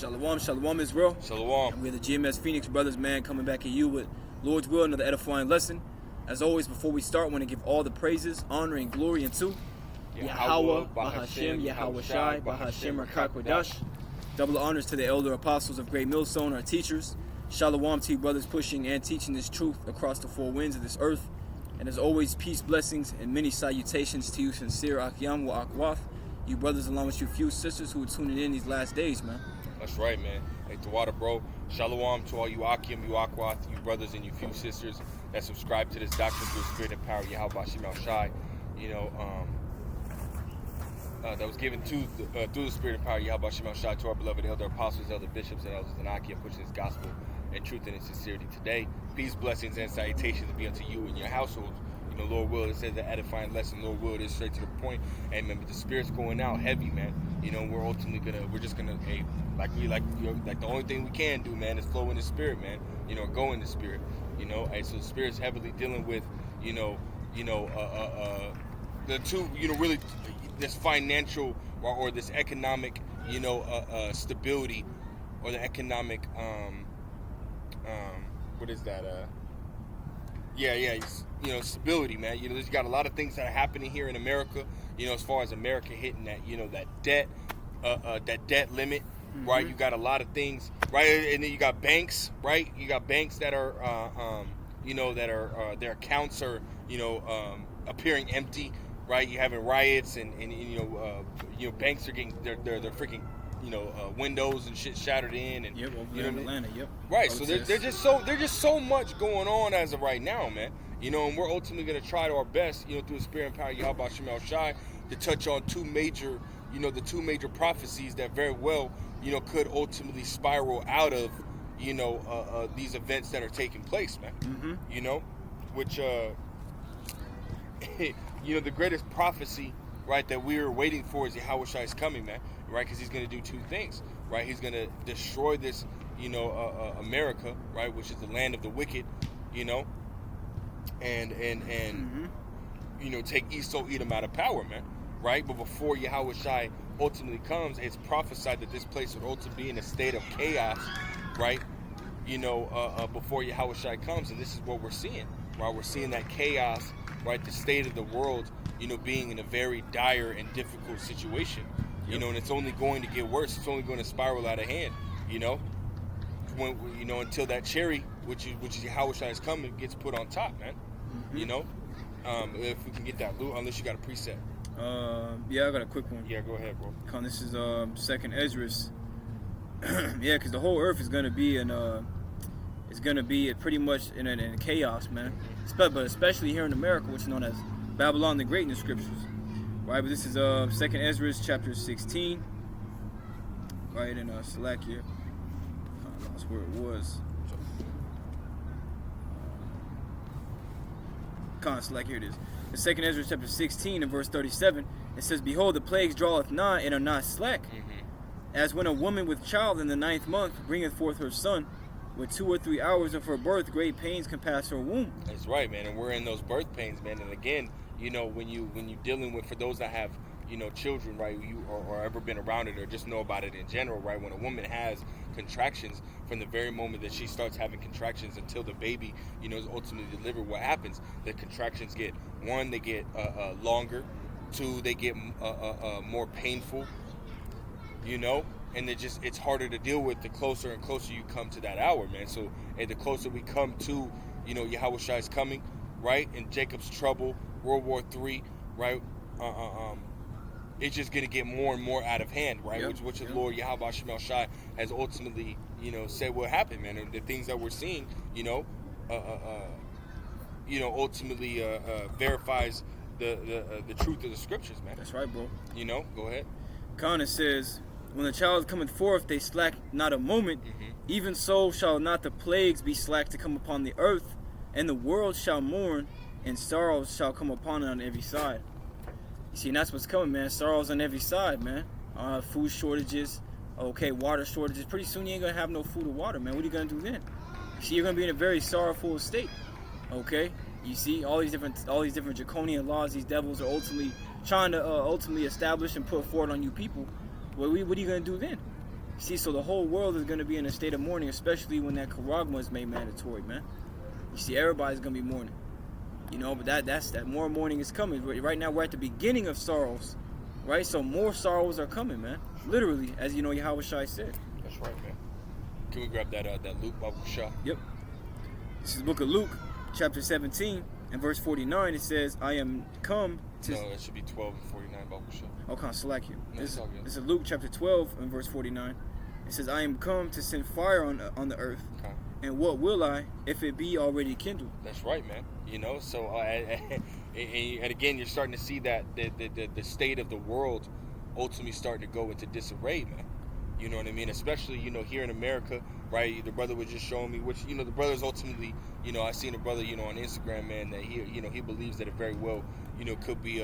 Shalom, shalom Israel. Shalom. And we're the GMS Phoenix brothers, man, coming back at you with Lord's will, another edifying lesson. As always, before we start, I want to give all the praises, honor, and glory unto Yahweh, Bahashem, Yahweh Shai, Bahashem, Rakakwadash. Double honors to the elder apostles of Great Millstone, our teachers. Shalom to you brothers pushing and teaching this truth across the four winds of this earth. And as always, peace, blessings, and many salutations to you sincere Akyam wa Akwath. You brothers along with you few sisters who are tuning in these last days, man. That's right, man. Hey, Tawada, bro. Shalom to all you Akim, you Akwath, you brothers and you few sisters that subscribe to this doctrine through the spirit and power of Yahweh Bashem El Shai. You know, that was given to through the spirit and power of Yahweh Bashem El Shai to our beloved elder apostles, elder bishops, and elders in Akim, pushing this gospel and truth and in sincerity today. Peace, blessings, and salutations be unto you and your households. You know, Lord will, it says the edifying lesson. Lord will, it is straight to the point. And remember, the spirit's going out heavy, man. You know, we're just gonna, hey, like the only thing we can do, man, is flow in the spirit, man. You know, go in the spirit. You know, and so the spirit's heavily dealing with, the two, really this financial or this economic, stability, or the economic, what is that? Stability, man. You know, there's got a lot of things that are happening here in America, as far as America hitting that, that debt limit, mm-hmm. right? You got a lot of things, right? And then you got banks, right? You got banks that are, their accounts are, appearing empty, right? You're having riots and banks are getting their freaking, windows and shit shattered in, and in Atlanta, right. So there's just so much going on as of right now, man. And we're ultimately gonna try to our best, through the spirit and power of Yahweh Bashem El Shai, to touch on the two major prophecies that very well, could ultimately spiral out of, these events that are taking place, man. Mm-hmm. Which the greatest prophecy, right, that we're waiting for is Yahweh Shai is coming, man. Right, because he's going to do two things, right? He's going to destroy this, America, right, which is the land of the wicked, and mm-hmm. Take Esau, Edom out of power, man, right? But before Yahweh Shai ultimately comes, it's prophesied that this place would ultimately be in a state of chaos, right? Before Yahweh Shai comes, and this is what we're seeing, right? We're seeing that chaos, right? The state of the world, being in a very dire and difficult situation. And it's only going to get worse. It's only going to spiral out of hand, when, until that cherry, which is Yahweh Shai is coming, gets put on top, man. Mm-hmm. If we can get that, Lou, unless you got a preset. I got a quick one. Yeah, go ahead, bro. This is Second Esdras. Yeah, because the whole earth is gonna be pretty much in chaos, man. But especially here in America, which is known as Babylon the Great in the scriptures. Right, but this is Second Esdras chapter 16, right in Slack here. I lost where it was. Slack, here it is. The Second Esdras chapter 16 and verse 37. It says, "Behold, the plagues draweth nigh and are not slack, as when a woman with child in the 9th month bringeth forth her son, with 2 or 3 hours of her birth, great pains compass her womb." That's right, man, and we're in those birth pains, man, and again. When you dealing with, for those that have, children, right, or ever been around it or just know about it in general, right, when a woman has contractions, from the very moment that she starts having contractions until the baby, is ultimately delivered, what happens? The contractions get, 1, they get longer, 2, they get more painful, and it's harder to deal with the closer and closer you come to that hour, man. So, and the closer we come to, Yahweh Shai is coming, right, and Jacob's trouble, World War III, right? It's just gonna get more and more out of hand, right? Which the Lord Yahweh Bashem El Shai has ultimately, said will happen, man. And the things that we're seeing, ultimately verifies the truth of the scriptures, man. That's right, bro. Go ahead. It says, "When the child cometh forth, they slack not a moment. Even so shall not the plagues be slack to come upon the earth, and the world shall mourn, and sorrows shall come upon it on every side." You see, and that's what's coming, man. Sorrows on every side, man. Food shortages, water shortages. Pretty soon you ain't gonna have no food or water, man. What are you gonna do then? You see, you're gonna be in a very sorrowful state. You see, all these different draconian laws these devils are ultimately trying to establish and put forward on you people. What are you gonna do then? See, so the whole world is going to be in a state of mourning, especially when that charagma is made mandatory, man. You see, everybody's going to be mourning. You know, but that more mourning is coming. Right now, we're at the beginning of sorrows, right? So more sorrows are coming, man. Literally, as you know, Yahweh Shai said. That's right, man. Can we grab that Luke, Babu Shah? Yep. This is the book of Luke, chapter 17, and verse 49. It says, I am come to... No, it should be 12 and 49, Babu Shah. Okay, select you. No, this is Luke chapter 12 and verse 49. It says, I am come to send fire on the earth. Okay. And what will I if it be already kindled? That's right, man. You know, so and again, you're starting to see that the state of the world ultimately starting to go into disarray, man. You know what I mean? Especially, you know, here in America, right? The brother was just showing me, which, you know, the brother's ultimately, you know, I seen a brother, you know, on Instagram, man, that he, you know, he believes that it very well, you know, could be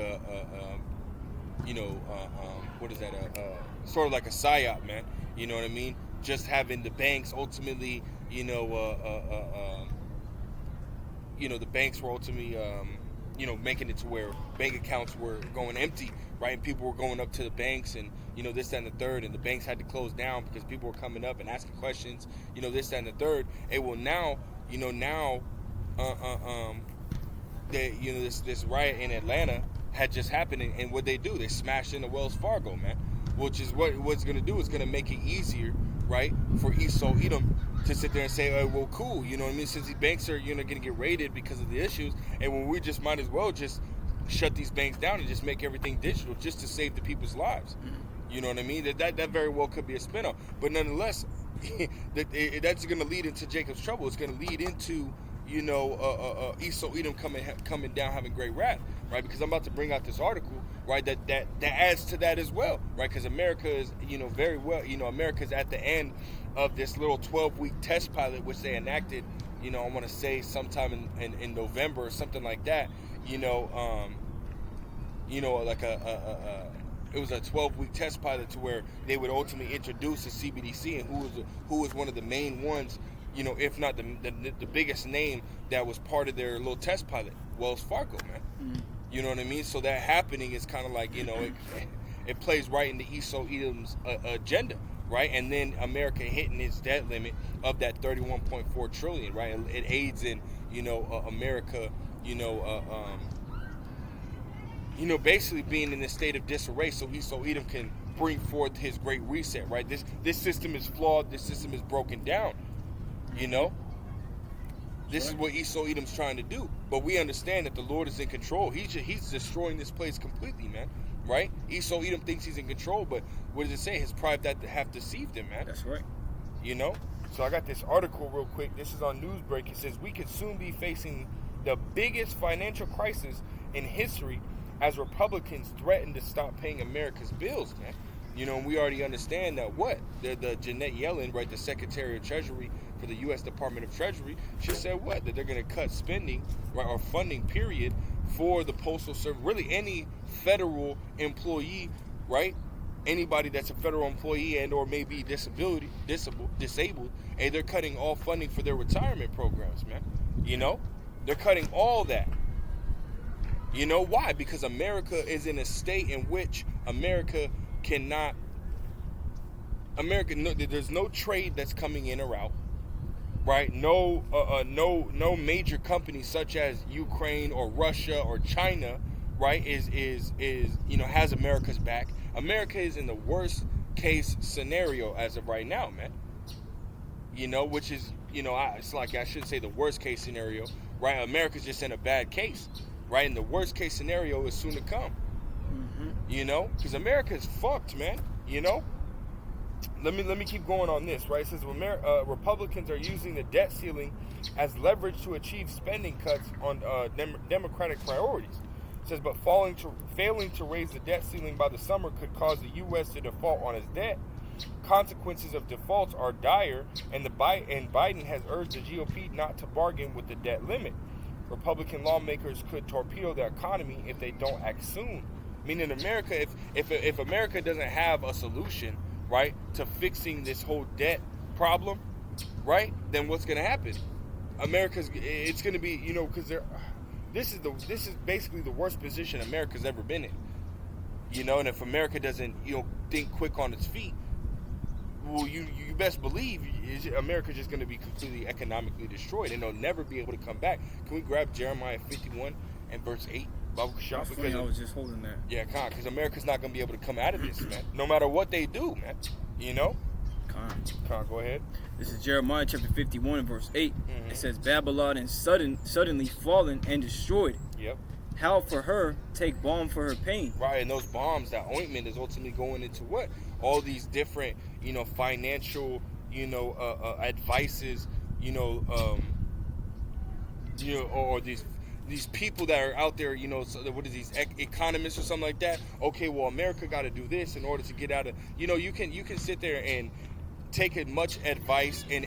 what is that? Sort of like a psyop, man. You know what I mean? Just having the banks ultimately, you know, the banks were ultimately, making it to where bank accounts were going empty, right? And people were going up to the banks and, you know, this, that, and the third, and the banks had to close down because people were coming up and asking questions, you know, this, that, and the third. And well, now, you know, this riot in Atlanta had just happened, and what they do, they smashed into Wells Fargo, man, which is what's going to do is going to make it easier, right, for Esau Edom to sit there and say, oh, well, cool, you know what I mean, since these banks are, you know, going to get raided because of the issues, and when we just might as well just shut these banks down and just make everything digital just to save the people's lives. You know what I mean? That very well could be a spin-off. But nonetheless, that's going to lead into Jacob's trouble. It's going to lead into, you know, Esau Edom coming down having great wrath, right? Because I'm about to bring out this article, right, that adds to that as well, right? Because America is, you know, very well, you know, America's at the end of this little 12-week test pilot, which they enacted, you know, I want to say sometime in November or something like that, like it was a 12-week test pilot to where they would ultimately introduce the CBDC, and who was one of the main ones, you know, if not the biggest name that was part of their little test pilot, Wells Fargo, man. You know what I mean? So that happening is kind of like, you know, it plays right into Esau Edom's agenda, right? And then America hitting its debt limit of that 31.4 trillion, right? It aids in, you know, America, basically being in a state of disarray, so Esau Edom can bring forth his great reset, right? This system is flawed. This system is broken down. You know, this is what Esau Edom's trying to do. But we understand that the Lord is in control. He's destroying this place completely, man. Right? Esau Edom thinks he's in control, but what does it say? His pride that have deceived him, man. That's right. You know? So I got this article real quick. This is on Newsbreak. It says, we could soon be facing the biggest financial crisis in history as Republicans threaten to stop paying America's bills, man. You know, and we already understand that the Janet Yellen, right, the Secretary of Treasury for the U.S. Department of Treasury, she said that they're going to cut spending, right, or funding, period, for the Postal Service, really any federal employee, right, anybody that's a federal employee and or maybe disabled, and they're cutting all funding for their retirement programs, man. You know, they're cutting all that. You know why? Because America is in a state in which there's no trade that's coming in or out, right? No major company such as Ukraine or Russia or China, right, is has America's back. America is in the worst case scenario as of right now, man. You know, which is, it's like I shouldn't say the worst case scenario, right? America's just in a bad case, right? And the worst case scenario is soon to come. You know, because America is fucked, man. You know, let me keep going on this, right? It says Republicans are using the debt ceiling as leverage to achieve spending cuts on Democratic priorities. It says, but failing to raise the debt ceiling by the summer could cause the U.S. to default on its debt. Consequences of defaults are dire, and Biden has urged the GOP not to bargain with the debt limit. Republican lawmakers could torpedo the economy if they don't act soon. Meaning America, if America doesn't have a solution, right, to fixing this whole debt problem, right, then what's going to happen? It's going to be, because this is basically the worst position America's ever been in. And if America doesn't, think quick on its feet, well, you best believe America's just going to be completely economically destroyed, and they'll never be able to come back. Can we grab Jeremiah 51 and verse 8? That's funny, I was just holding that. Yeah, because America's not going to be able to come out of this, man. No matter what they do, man. You know? Con, go ahead. This is Jeremiah chapter 51 and verse 8. It says, Babylon is suddenly fallen and destroyed. Yep. How for her take balm for her pain. Right, and those bombs, that ointment is ultimately going into what? All these different, financial, advices, or these people that are out there, so what is these economists or something like that? Okay, well, America got to do this in order to get out of, you can sit there and take as much advice and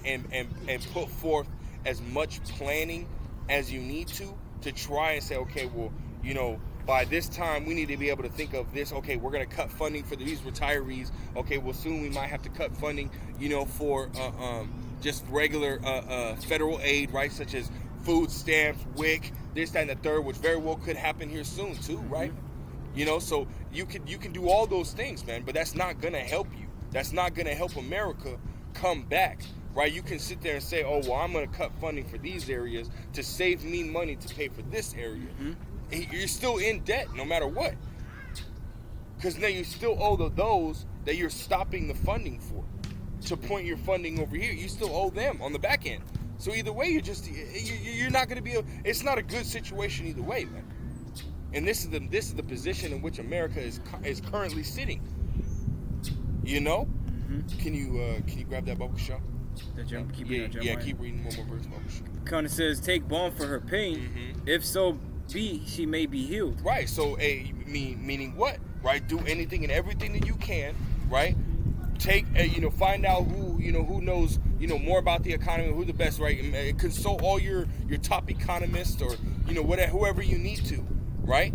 put forth as much planning as you need to try and say, okay, well, by this time we need to be able to think of this. Okay, we're going to cut funding for these retirees. Okay, well, soon we might have to cut funding, for just regular federal aid, right, such as food stamps, WIC, this, that, and the third, which very well could happen here soon too, right? So you can do all those things, man, but that's not gonna help you. That's not gonna help America come back, right? You can sit there and say, oh, well, I'm gonna cut funding for these areas to save me money to pay for this area. You're still in debt no matter what, because now you still owe those that you're stopping the funding for to point your funding over here. You still owe them on the back end. So either way, you're not going to be. It's not a good situation either way, man. And this is the position in which America is currently sitting. Can you grab that Bubble Shop? Keep reading one more verse, Bubble Shop. Kind of says, take balm for her pain. If so be, she may be healed. Right. So meaning what? Right. Do anything and everything that you can. Right. Take find out who knows more about the economy, who's the best, right? Consult all your top economists or whoever you need to, right?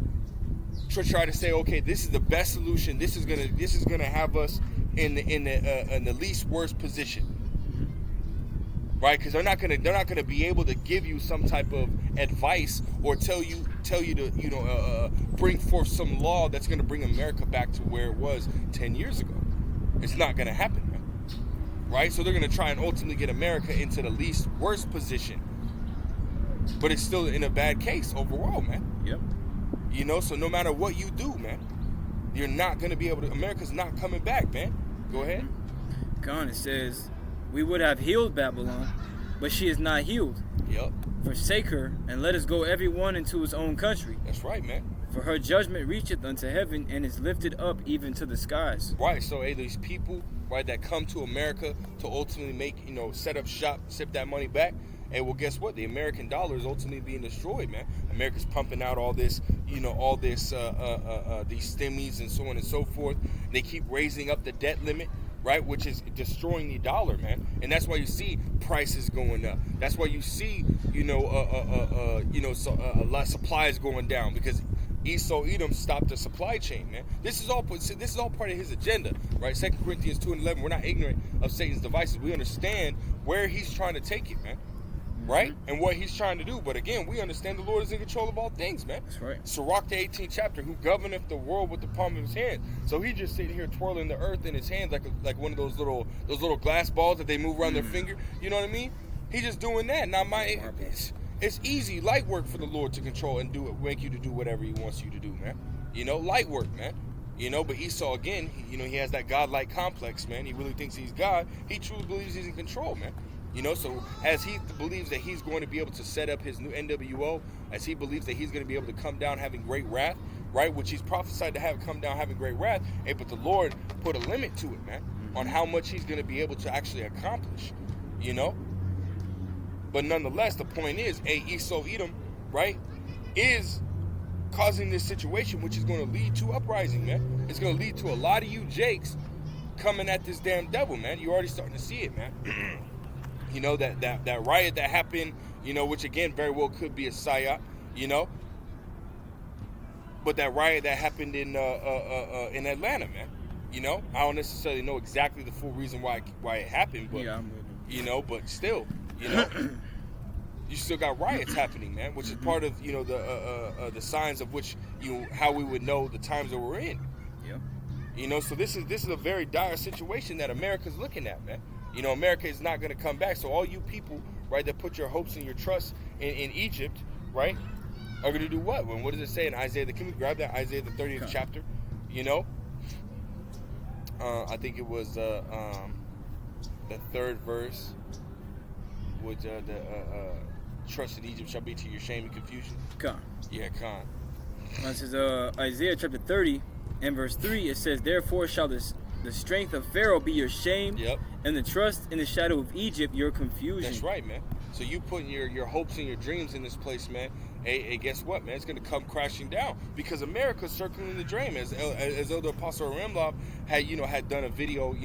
Try to say, okay, this is the best solution. This is gonna have us in the least worst position, right? Because they're not gonna be able to give you some type of advice or tell you to bring forth some law that's gonna bring America back to where it was 10 years ago. It's not going to happen, man. Right? So they're going to try and ultimately get America into the least worst position. But it's still in a bad case overall, man. Yep. So no matter what you do, man, you're not going to be able to. America's not coming back, man. Go ahead. God, it says, we would have healed Babylon, but she is not healed. Yep. Forsake her, and let us go every one into his own country. That's right, man. For her judgment reacheth unto heaven, and is lifted up even to the skies. Right, so these people, right, that come to America to ultimately make, set up shop, sip that money back, and well, guess what? The American dollar is ultimately being destroyed, man. America's pumping out all this, these stimmies and so on and so forth. They keep raising up the debt limit, right, which is destroying the dollar, man. And that's why you see prices going up. That's why you see, a lot of supplies going down, because Esau Edom stopped the supply chain, man. This is all part of his agenda, right? 2 Corinthians 2:11. We're not ignorant of Satan's devices. We understand where he's trying to take it, man. Right? And what he's trying to do. But again, we understand the Lord is in control of all things, man. That's right. Sirach, the 18th chapter, who governeth the world with the palm of his hand. So he's just sitting here twirling the earth in his hands like one of those little glass balls that they move around their finger. You know what I mean? He's just doing that. Now it's easy, light work for the Lord to control and make you to do whatever he wants you to do, man. Light work, man. But Esau, again, he has that godlike complex, man. He really thinks he's God. He truly believes he's in control, man. So as he believes that he's going to be able to set up his new NWO, as he believes that he's going to be able to come down having great wrath, right, which he's prophesied to have come down having great wrath, but the Lord put a limit to it, man, on how much he's going to be able to actually accomplish, But nonetheless, the point is, Esau Edom, right, is causing this situation, which is going to lead to uprising, man. It's going to lead to a lot of you Jakes coming at this damn devil, man. You're already starting to see it, man. That riot that happened, which again very well could be a psyop, but that riot that happened in Atlanta, man. I don't necessarily know exactly the full reason why it happened, but but still, you still got riots happening, man, which is part of the signs of which how we would know the times that we're in. You know, so this is a very dire situation that America's looking at, man. You know, America is not going to come back. So all you people, right, that put your hopes and your trust in Egypt, right, are going to do what? What does it say in Isaiah? Can we grab that Isaiah the 30th chapter? You know, I think it was the third verse. Which the trust in Egypt shall be to your shame and confusion. Con. Yeah, con. It says Isaiah chapter 30 and verse 3. It says, "Therefore shall the strength of Pharaoh be your shame, and the trust in the shadow of Egypt your confusion." That's right, man. So you putting your hopes and your dreams in this place, man. Hey, guess what, man? It's going to come crashing down because America's circling the drain. As Elder Apostle Remlov had done a video,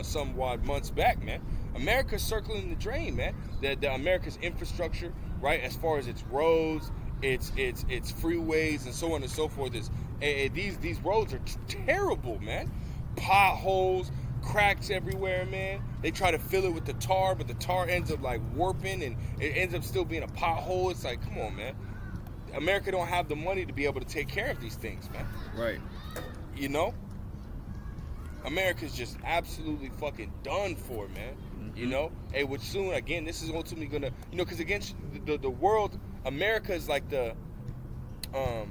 some months back, man. America's circling the drain, man. The America's infrastructure, right, as far as its roads, its freeways, and so on and so forth. These roads are terrible, man. Potholes, cracks everywhere, man. They try to fill it with the tar, but the tar ends up like warping, and it ends up still being a pothole. It's like, come on, man. America don't have the money to be able to take care of these things, man. Right. You know? America's just absolutely fucking done for, man. Mm-hmm. You know? Hey, which soon, again, this is ultimately gonna, because against the world, America is like the, no,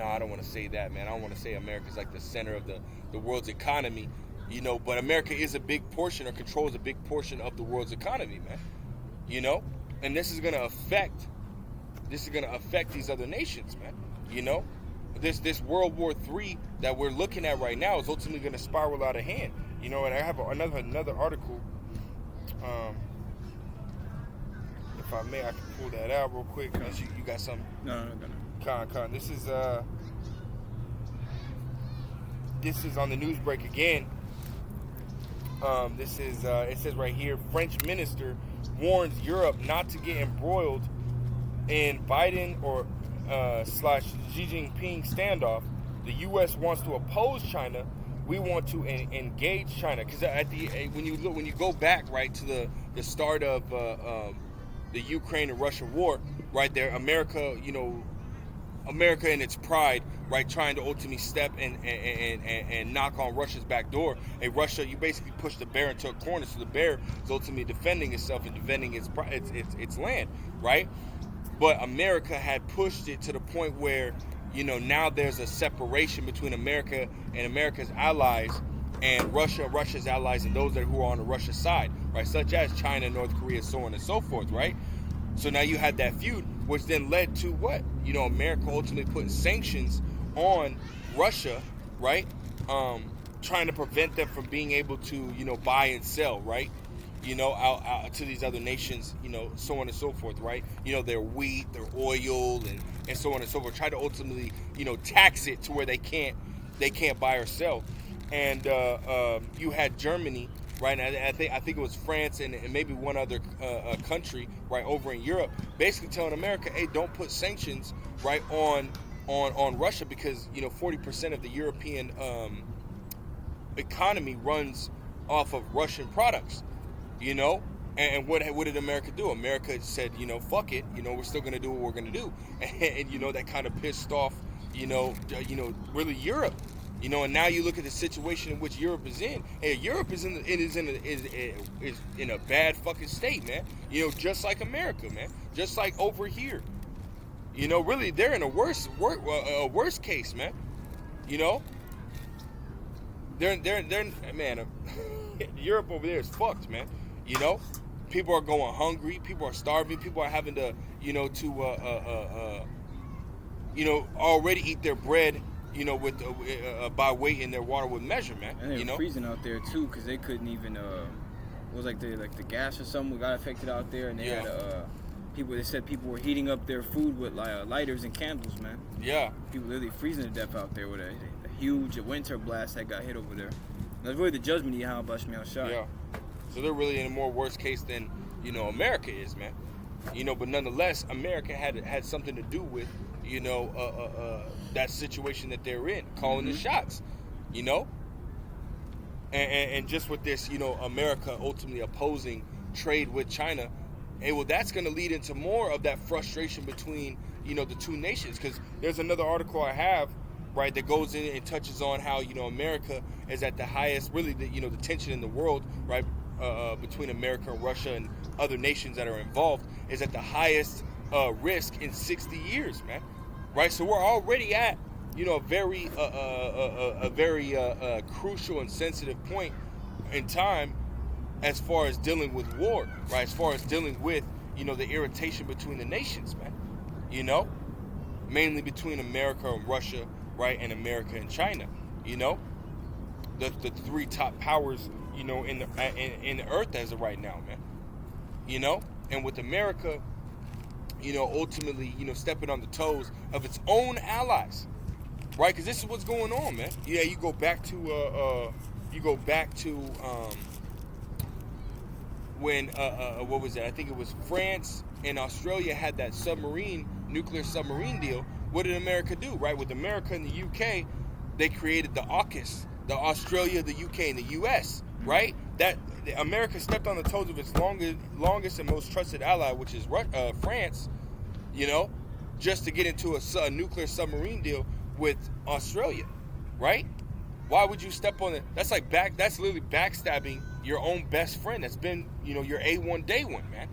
I don't want to say that, man. I don't want to say America's like the center of the world's economy, but America is a big portion or controls a big portion of the world's economy, man. And this is going to affect these other nations, man. This World War III that we're looking at right now is ultimately going to spiral out of hand. And I have another article. If I may, I can pull that out real quick. You got something? No. Con. This is on the news break again. It says right here, French minister warns Europe not to get embroiled in Biden or / Xi Jinping standoff. The U.S. wants to oppose China. We want to engage China, because when you go back right to the start of the Ukraine and Russia war, right there, America in its pride, right, trying to ultimately step and knock on Russia's back door. And Russia, you basically push the bear into a corner, so the bear is ultimately defending itself and defending its land, right? But America had pushed it to the point where, now there's a separation between America and America's allies and Russia's allies, and those who are on the Russia side, right, such as China, North Korea, so on and so forth, right? So now you had that feud, which then led to what? America ultimately putting sanctions on Russia, right? Trying to prevent them from being able to, buy and sell, right? Out to these other nations, so on and so forth, right? Their wheat, their oil, and so on and so forth. Try to ultimately, tax it to where they can't buy or sell. And you had Germany, right? And I think it was France and maybe one other country, right, over in Europe, basically telling America, hey, don't put sanctions, right, on Russia, because 40% of the European economy runs off of Russian products, And what did America do? America said, fuck it, we're still gonna do what we're gonna do, and that kind of pissed off, really Europe. And now you look at the situation in which Europe is in. Hey, Europe is in a bad fucking state, man. Just like America, man. Just like over here. Really, they're in a worse case, man. They're man. Europe over there is fucked, man. People are going hungry. People are starving. People are having to, already eat their bread. With by weight in their water with measure, man. And they were freezing out there too, because they couldn't even. It was like the gas or something got affected out there, and they had people. They said people were heating up their food with lighters and candles, man. Yeah. People literally freezing to death out there with a huge winter blast that got hit over there. That's really the judgment of Yahweh Bashmiel Shai. Yeah. So they're really in a more worse case than America is, man. But nonetheless, America had something to do with that situation that they're in, calling the shots, and just with this, America ultimately opposing trade with China, that's going to lead into more of that frustration between, the two nations. Because there's another article I have right, that goes in and touches on how, America is at the highest, really, the tension in the world, right, between America and Russia and other nations that are involved is at the highest risk in 60 years, man. Right, so we're already at, a very crucial and sensitive point in time as far as dealing with war, right? As far as dealing with, the irritation between the nations, man. Mainly between America and Russia, right, and America and China. The three top powers, in the earth as of right now, man. And with America, ultimately, stepping on the toes of its own allies, right? Because this is what's going on, man. Yeah, you go back to when what was that? I think it was France and Australia had that nuclear submarine deal. What did America do, right? With America and the UK, they created the AUKUS, the Australia, the UK, and the US, right? That America stepped on the toes of its longest and most trusted ally, which is France, just to get into a nuclear submarine deal with Australia, right? Why would you step on it? That's that's literally backstabbing your own best friend. That's been, your A1 day one, man.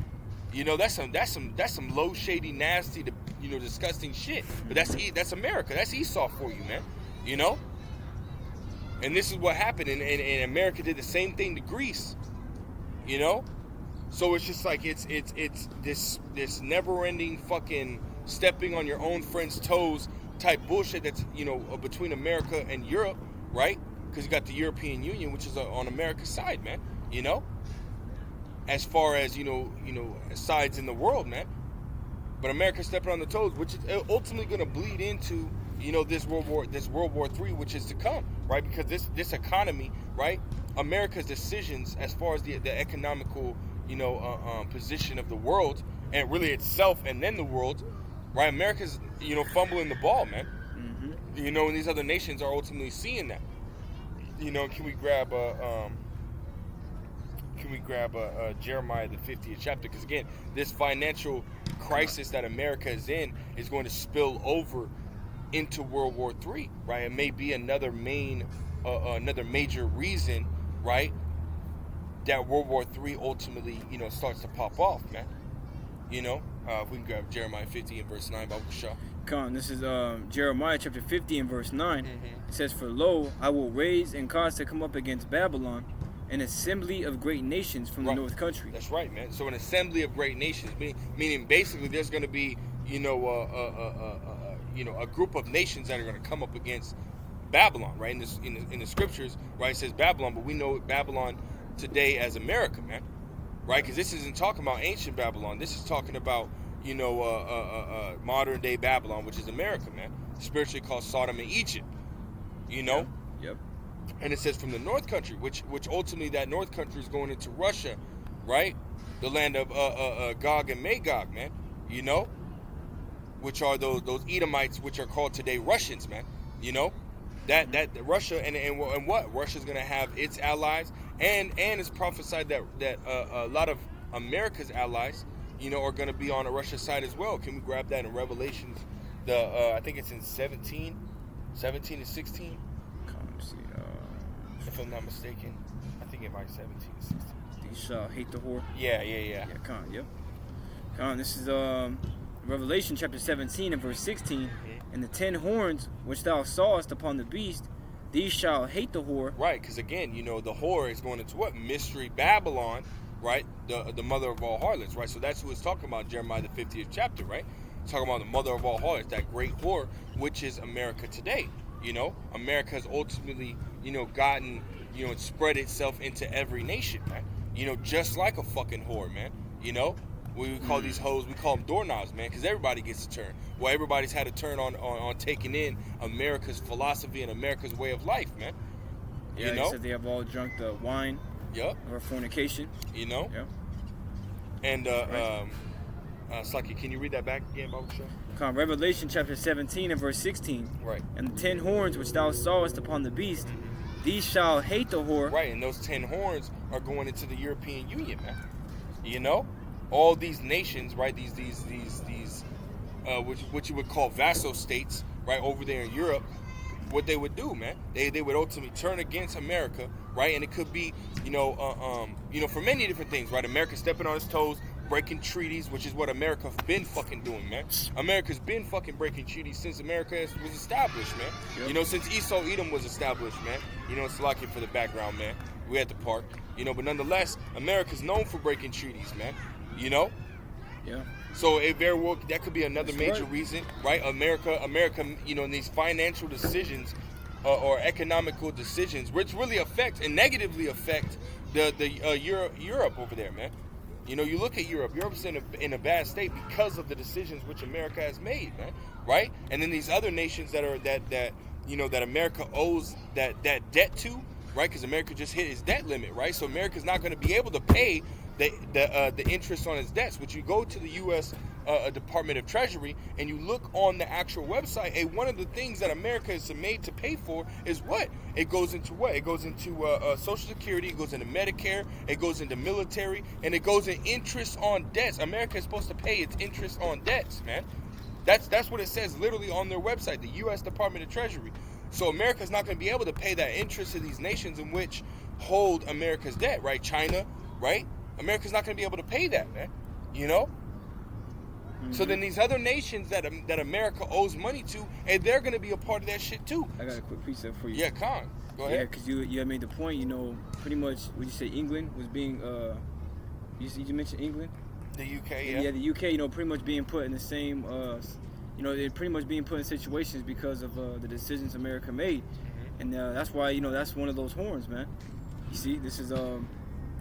That's some low, shady, nasty, disgusting shit. But that's America. That's Esau for you, man. And this is what happened, and America did the same thing to Greece. So it's just like it's this never-ending fucking stepping on your own friend's toes type bullshit that's between America and Europe, right? Because you got the European Union, which is on America's side, man. As far as sides in the world, man. But America's stepping on the toes, which is ultimately going to bleed into this World War III, which is to come, right? Because this economy, right? America's decisions as far as the economical position of the world and really itself and then the world, right? America's fumbling the ball, man. Mm-hmm. And these other nations are ultimately seeing that. Can we grab Jeremiah the 50th chapter? Because again, this financial crisis that America is in is going to spill over into World War III, right? It may be another major reason, right, that World War III ultimately, starts to pop off, man. If we can grab Jeremiah 50 and verse 9, Babu Shah. Come, this is Jeremiah chapter 50 and verse 9. Mm-hmm. It says, "For lo, I will raise and cause to come up against Babylon an assembly of great nations from the north country." That's right, man. So an assembly of great nations, meaning basically there's going to be, a group of nations that are going to come up against Babylon, right? In the scriptures, right, it says Babylon, but we know Babylon today as America, man, right? Because this isn't talking about ancient Babylon. This is talking about, modern day Babylon, which is America, man. Spiritually called Sodom and Egypt, Yep. And it says from the north country, which ultimately that north country is going into Russia, right? The land of Gog and Magog, man. Which are those Edomites, which are called today Russians, man. That Russia and what Russia's gonna have its allies, and it's prophesied that a lot of America's allies, are gonna be on the Russia side as well. Can we grab that in Revelations? I think it's in 17 to 16. Let's see. If I'm not mistaken, I think it might be 17 to 16. These shall hate the whore. Yeah. Yep. This is Revelation chapter 17 and verse 16. Mm-hmm. "And the 10 horns which thou sawest upon the beast, these shall hate the whore." Right, because again, the whore is going into what? Mystery Babylon, right? The mother of all harlots, right? So that's who it's talking about, Jeremiah the 50th chapter, right? It's talking about the mother of all harlots, that great whore, which is America today. America has ultimately, gotten, and spread itself into every nation, man. Just like a fucking whore, man. We call these hoes, we call them doorknobs, man, because everybody gets a turn. Well, everybody's had a turn on taking in America's philosophy and America's way of life, man. Yeah, he said they have all drunk the wine of our fornication. Yep. And, Slaki, can you read that back again, Babu Shah? Revelation chapter 17 and verse 16. Right. "And the 10 horns which thou sawest upon the beast, these shall hate the whore." Right, and those 10 horns are going into the European Union, man. All these nations, right? These which you would call vassal states, right, over there in Europe, what they would do, man. They would ultimately turn against America, right? And it could be, for many different things, right? America stepping on its toes, breaking treaties, which is what America's been fucking doing, man. America's been fucking breaking treaties since America was established, man. Yep. Since Esau Edom was established, man. It's lucky for the background, man. We at the park, but nonetheless, America's known for breaking treaties, man. Yeah. So it very well, that could be another major reason, right? America, in these financial decisions or economical decisions, which really affect and negatively affect Europe over there, man. You look at Europe. Europe's in a bad state because of the decisions which America has made, man. Right? And then these other nations that America owes that debt to, right? Because America just hit its debt limit, right? So America's not going to be able to pay the interest on its debts. Which you go to the U.S. Department of Treasury and you look on the actual website, one of the things that America is made to pay for is what? It goes into what? It goes into Social Security, it goes into Medicare, it goes into military, and it goes in interest on debts. America is supposed to pay its interest on debts, man. That's what it says literally on their website, the U.S. Department of Treasury. So America's not going to be able to pay that interest to these nations in which hold America's debt, right? China, right? America's not going to be able to pay that, man. Mm-hmm. So then these other nations that America owes money to, and they're going to be a part of that shit too. I got a quick precept for you. Yeah, Khan. Go ahead. Yeah, because you had made the point, pretty much, would you say England was being, you mentioned England? The UK, yeah. Yeah, the UK, pretty much being put in the same, they're pretty much being put in situations because of the decisions America made. Mm-hmm. And that's why, that's one of those horns, man. You see, this is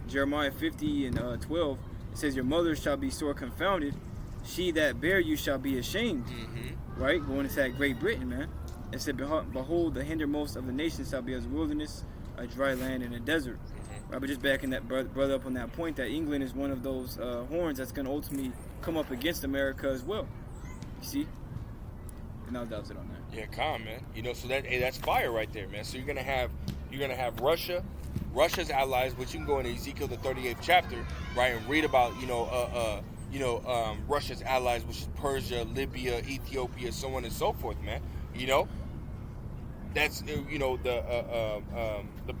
Jeremiah 50 and 12. It says, your mother shall be sore confounded. She that bare you shall be ashamed. Mm-hmm. Right? Going into that Great Britain, man. It said, behold, the hindermost of the nations shall be as wilderness, a dry land, and a desert. Mm-hmm. Right? But just backing that brother up on that point, that England is one of those horns that's going to ultimately come up against America as well. You see? And that was it on that. Yeah, calm, man. So that's fire right there, man. So you're gonna have Russia, Russia's allies, which you can go into Ezekiel the 38th chapter, right, and read about, Russia's allies, which is Persia, Libya, Ethiopia, so on and so forth, man. That's the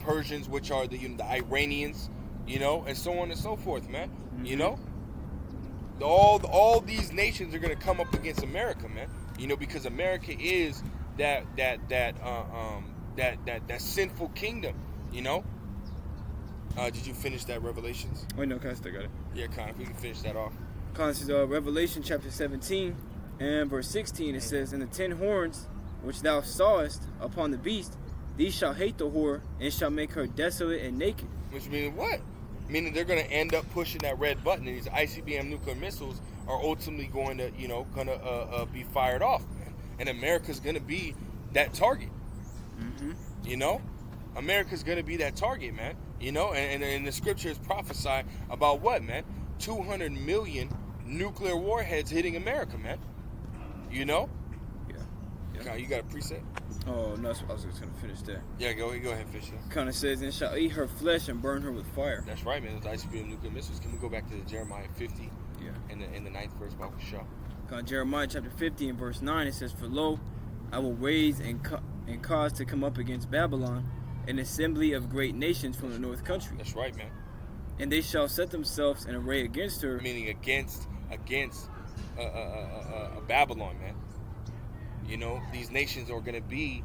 Persians, which are the Iranians, and so on and so forth, man. Mm-hmm. All these nations are gonna come up against America, man. Because America is that sinful kingdom. Did you finish that Revelations? Wait, no, I still got it. Yeah, Con, if we can finish that off. Con, this is Revelation chapter 17 and verse 16. It says, and the 10 horns which thou sawest upon the beast, these shall hate the whore and shall make her desolate and naked. Which means what? Meaning they're going to end up pushing that red button, and these ICBM nuclear missiles are ultimately going to, be fired off, man. And America's going to be that target. Mm-hmm. America's going to be that target, man. And the scriptures prophesy about what, man? 200 million nuclear warheads hitting America, man. Yeah. You got a preset? Oh, no, I was just going to finish that. Yeah, go ahead and finish it. Kind of says, and shall eat her flesh and burn her with fire. That's right, man. Those ICBM nuclear missiles. Can we go back to Jeremiah 50? Yeah. In the 9th verse, Bible show. Jeremiah chapter 50 and verse 9, it says, for lo, I will raise and cause to come up against Babylon an assembly of great nations from the north country. That's right, man. And they shall set themselves in array against her. Meaning against Babylon, man. These nations are going to be,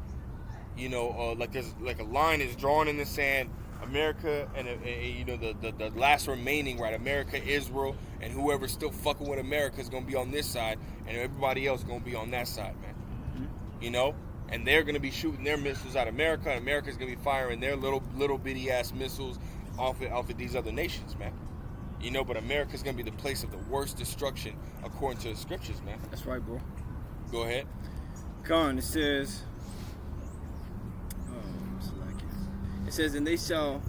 like a line is drawn in the sand. America and the last remaining, right? America, Israel, and whoever's still fucking with America is going to be on this side, and everybody else is going to be on that side, man. Mm-hmm. And they're going to be shooting their missiles at America, and America's going to be firing their little bitty ass missiles off of these other nations, man. But America's going to be the place of the worst destruction according to the scriptures, man. That's right, bro. Go ahead. Con, it says, it says, and they shall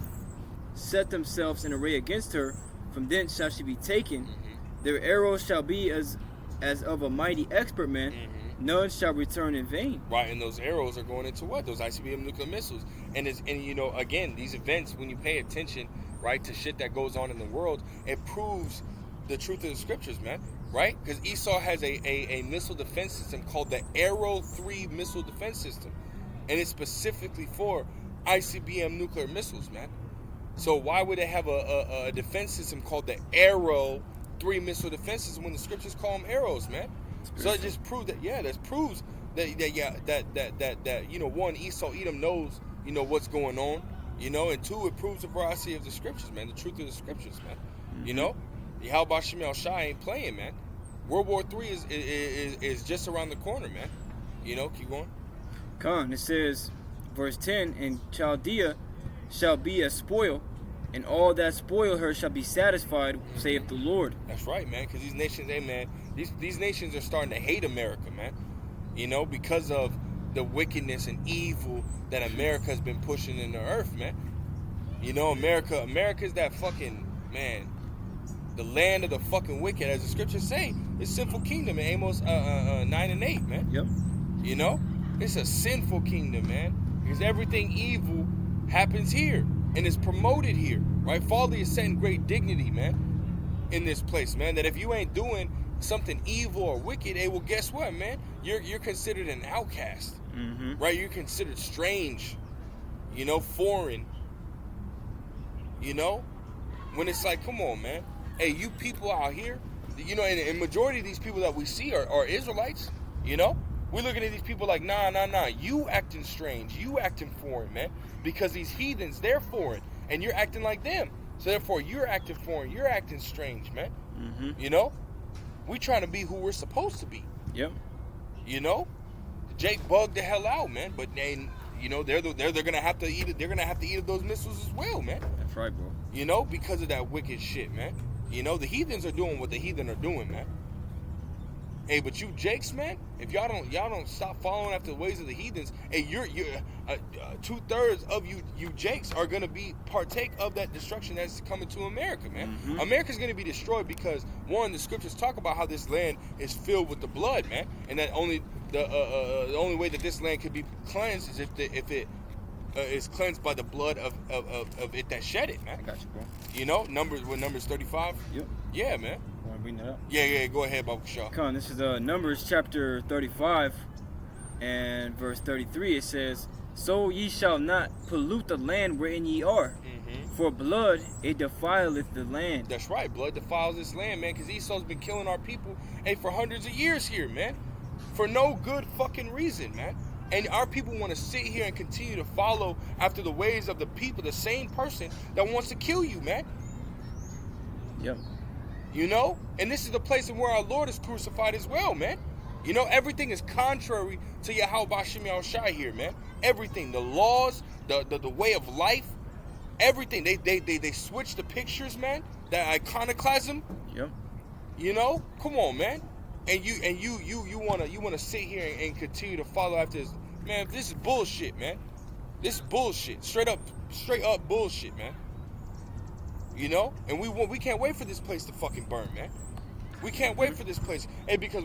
set themselves in array against her. From thence shall she be taken. Mm-hmm. Their arrows shall be as of a mighty expert man. Mm-hmm. None shall return in vain. Right, and those arrows are going into what? Those ICBM nuclear missiles. And again, these events, when you pay attention, right, to shit that goes on in the world, it proves the truth of the scriptures, man. Right? Because Esau has a missile defense system called the Arrow 3 missile defense system. and it's specifically for ICBM nuclear missiles, man. So why would they have a defense system called the Arrow 3 missile defense system when the scriptures call them arrows, man? So it just proves that, that proves that one, Esau Edom knows, what's going on, and two, it proves the veracity of the scriptures, man, the truth of the scriptures, man. Mm-hmm. Yahweh Shem El Shai ain't playing, man. World War III is just around the corner, man. Keep going. Come, it says, verse 10, and Chaldea shall be a spoil, and all that spoil her shall be satisfied, saith the Lord. That's right, man, because these nations, these nations are starting to hate America, man. Because of the wickedness and evil that America has been pushing in the earth, man. America's that fucking, man, the land of the fucking wicked, as the scriptures say. It's sinful kingdom in Amos 9 and 8, man. Yep. It's a sinful kingdom, man, because everything evil happens here and is promoted here, right? Folly is set in great dignity, man, in this place, man. That if you ain't doing something evil or wicked, well, guess what, man? You're considered an outcast, mm-hmm. right? You're considered strange, foreign, when it's like, come on, man. Hey, you people out here, and majority of these people that we see are Israelites, We're looking at these people like, nah, you acting strange, you acting foreign, man, because these heathens, they're foreign, and you're acting like them, so therefore you're acting foreign, you're acting strange, man. Mm-hmm. We trying to be who we're supposed to be. Yep. Jake bugged the hell out, man, but then, they're gonna have to eat it. They're gonna have to eat those missiles as well, man. That's right, bro. Because of that wicked shit, man. The heathens are doing what the heathen are doing, man. Hey, but you Jakes, man, if y'all don't stop following after the ways of the heathens, hey, you're 2/3 of you Jakes are gonna be partake of that destruction that's coming to America, man. Mm-hmm. America's gonna be destroyed because, one, the scriptures talk about how this land is filled with the blood, man, and that the only way that this land could be cleansed is if it is cleansed by the blood of it that shed it, man. I got you, bro. Numbers 35. Yep. Yeah, man. Want to bring that up? Yeah. Go ahead, Baba Shaw. Come on, this is Numbers chapter 35 and verse 33. It says, "So ye shall not pollute the land wherein ye are, Mm-hmm. for blood it defileth the land." That's right, blood defiles this land, man, because Esau's been killing our people, for hundreds of years here, man, for no good fucking reason, man. And our people want to sit here and continue to follow after the ways of the people, the same person that wants to kill you, man. Yep. And this is the place where our Lord is crucified as well, man. Everything is contrary to Yahweh Shem El Shai here, man. Everything, the laws, the way of life, everything. They switch the pictures, man. That iconoclasm. Yep. Come on, man. And you wanna sit here and continue to follow after this, man. This is bullshit, man. This is bullshit. Straight up bullshit, man. And we can't wait for this place to fucking burn, man. We can't wait for this place. Hey, because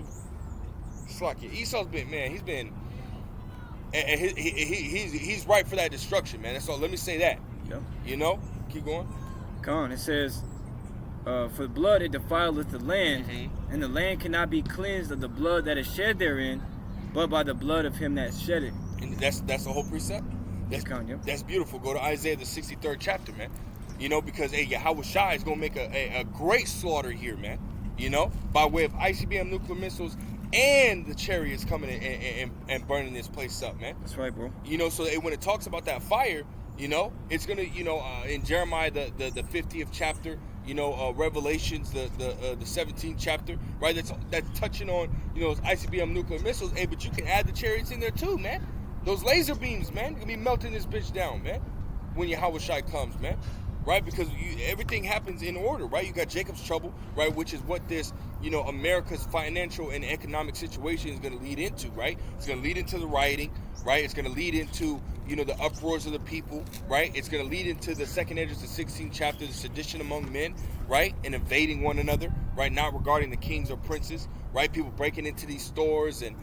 it's like Esau's been, man. He's been, and he's right for that destruction, man. That's all. Let me say that. Yep. Keep going. Come on. It says, "For blood it defileth the land, Mm-hmm. and the land cannot be cleansed of the blood that is shed therein, but by the blood of him that shed it." And that's the whole precept. That's beautiful. Go to Isaiah the 63rd chapter, man. Because Yahweh Shai is gonna make a great slaughter here, man. By way of ICBM nuclear missiles and the chariots coming and burning this place up, man. That's right, bro. So when it talks about that fire, it's gonna, in Jeremiah the 50th chapter, Revelations the 17th chapter, right? That's touching on those ICBM nuclear missiles. Hey, but you can add the chariots in there too, man. Those laser beams, man, gonna be melting this bitch down, man. When Yahweh Shai comes, man. Right, because everything happens in order, right? You got Jacob's trouble, right, which is what this, America's financial and economic situation is going to lead into, right? It's going to lead into the rioting, right? It's going to lead into, the uproars of the people, right? It's going to lead into the second Esdras, the 16th chapter, the sedition among men, right? And invading one another, right? Not regarding the kings or princes, right? People breaking into these stores and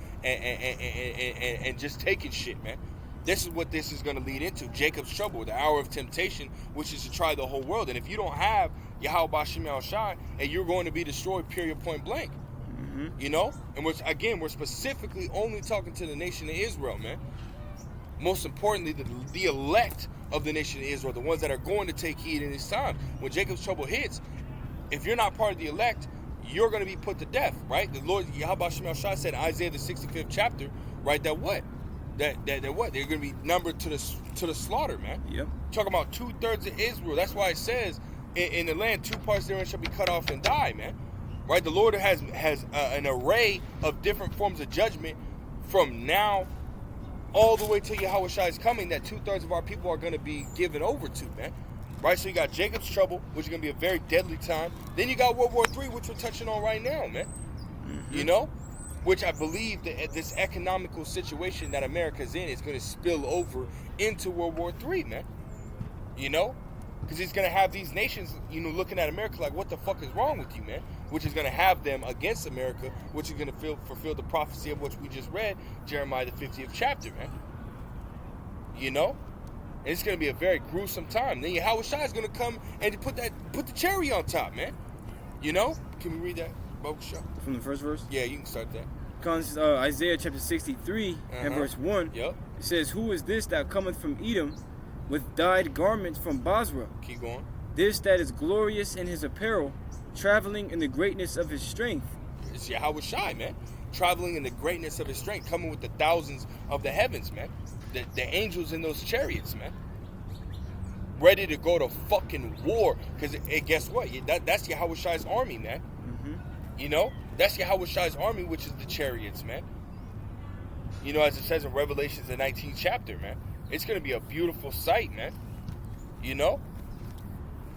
just taking shit, man. This is what this is going to lead into. Jacob's trouble, the hour of temptation, which is to try the whole world. And if you don't have Yahweh Shem El Shai, and you're going to be destroyed, period, point blank. Mm-hmm. And we're specifically only talking to the nation of Israel, man. most importantly, the elect of the nation of Israel, the ones that are going to take heed in this time. When Jacob's trouble hits, if you're not part of the elect, you're going to be put to death, right? The Lord, Yahweh Shem Shai said in Isaiah the 65th chapter, right, that what? That what? They're going to be numbered to the slaughter, man. Yep. Talking about 2/3 of Israel. That's why it says in the land, 2 parts therein shall be cut off and die, man. Right? The Lord has an array of different forms of judgment from now all the way till Yahweh Shai is coming, that 2/3 of our people are going to be given over to, man. Right? So you got Jacob's trouble, which is going to be a very deadly time. Then you got World War III, which we're touching on right now, man. Mm-hmm. You know? Which I believe that this economical situation that America's in is going to spill over into World War III, man. You know? Because he's going to have these nations, you know, looking at America like, what the fuck is wrong with you, man? Which is going to have them against America, which is going to fulfill the prophecy of which we just read, Jeremiah the 50th chapter, man. You know? And it's going to be a very gruesome time. Then Yahweh Shai is going to come and put the cherry on top, man. You know? Can we read that, Bob Shah? From the first verse? Yeah, you can start that. Comes Isaiah chapter 63 and verse 1. Yep. It says, "Who is this that cometh from Edom with dyed garments from Basra? Keep going. This that is glorious in his apparel, traveling in the greatness of his strength." It's Yahweh Shai, man. Traveling in the greatness of his strength, coming with the thousands of the heavens, man. The angels in those chariots, man. Ready to go to fucking war. Because guess what? That's Yahweh Shai's army, man. Mm-hmm. You know? That's Yahweh Shai's army, which is the chariots, man. You know, as it says in Revelations, the 19th chapter, man. It's going to be a beautiful sight, man. You know?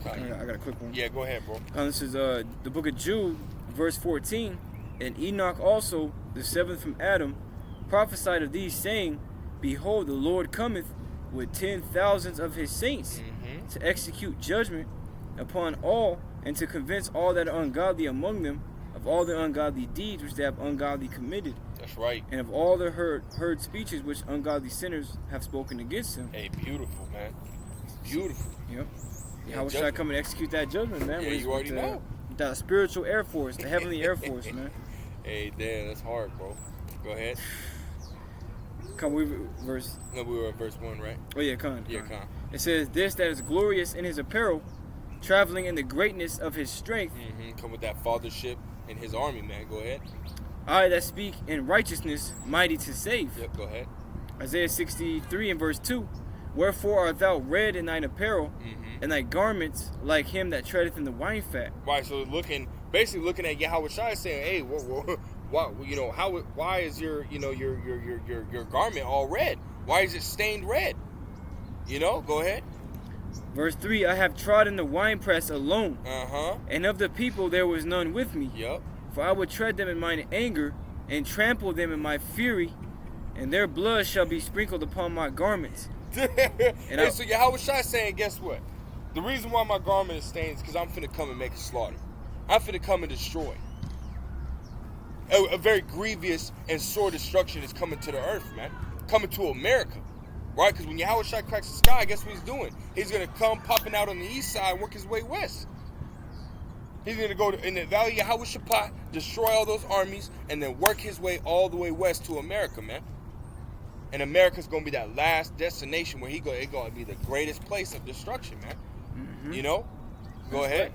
I got a quick one. Yeah, go ahead, bro. This is the book of Jude, verse 14. "And Enoch also, the seventh from Adam, prophesied of these, saying, Behold, the Lord cometh with 10,000s of his saints to execute judgment upon all, and to convince all that are ungodly among them of all their ungodly deeds which they have ungodly committed. That's right. And of all their heard speeches which ungodly sinners have spoken against him." Hey, beautiful, man. Beautiful. Yep. How should I come and execute that judgment, man? Yeah, you already know. The spiritual Air Force, the heavenly Air Force, man. Hey, damn, that's hard, bro. Go ahead. Come, we verse. No, we were at verse 1, right? Oh yeah, come. Yeah, come. It says, "This that is glorious in his apparel, traveling in the greatness of his strength." Come with that fathership in his army, man. Go ahead. "I that speak in righteousness, mighty to save." Yep, go ahead. Isaiah 63 and verse 2. "Wherefore art thou red in thine apparel, and thy garments like him that treadeth in the wine fat." Right, so basically looking at Yahweh Shai saying, "Hey, why is your garment all red? Why is it stained red?" You know, go ahead. Verse 3, "I have trodden the winepress alone, and of the people there was none with me. Yep. For I would tread them in mine anger, and trample them in my fury, and their blood shall be sprinkled upon my garments." So Yahweh Shai saying, guess what? The reason why my garment is stained is because I'm finna come and make a slaughter. I'm finna come and destroy. A very grievous and sore destruction is coming to the earth, man. Coming to America. Right? Because when Yahweh Shai cracks the sky, guess what he's doing? He's going to come popping out on the east side and work his way west. He's going to go in the valley of Yahweh Shaphat, destroy all those armies, and then work his way all the way west to America, man. And America's going to be that last destination where it's going to be the greatest place of destruction, man. You know? Go ahead.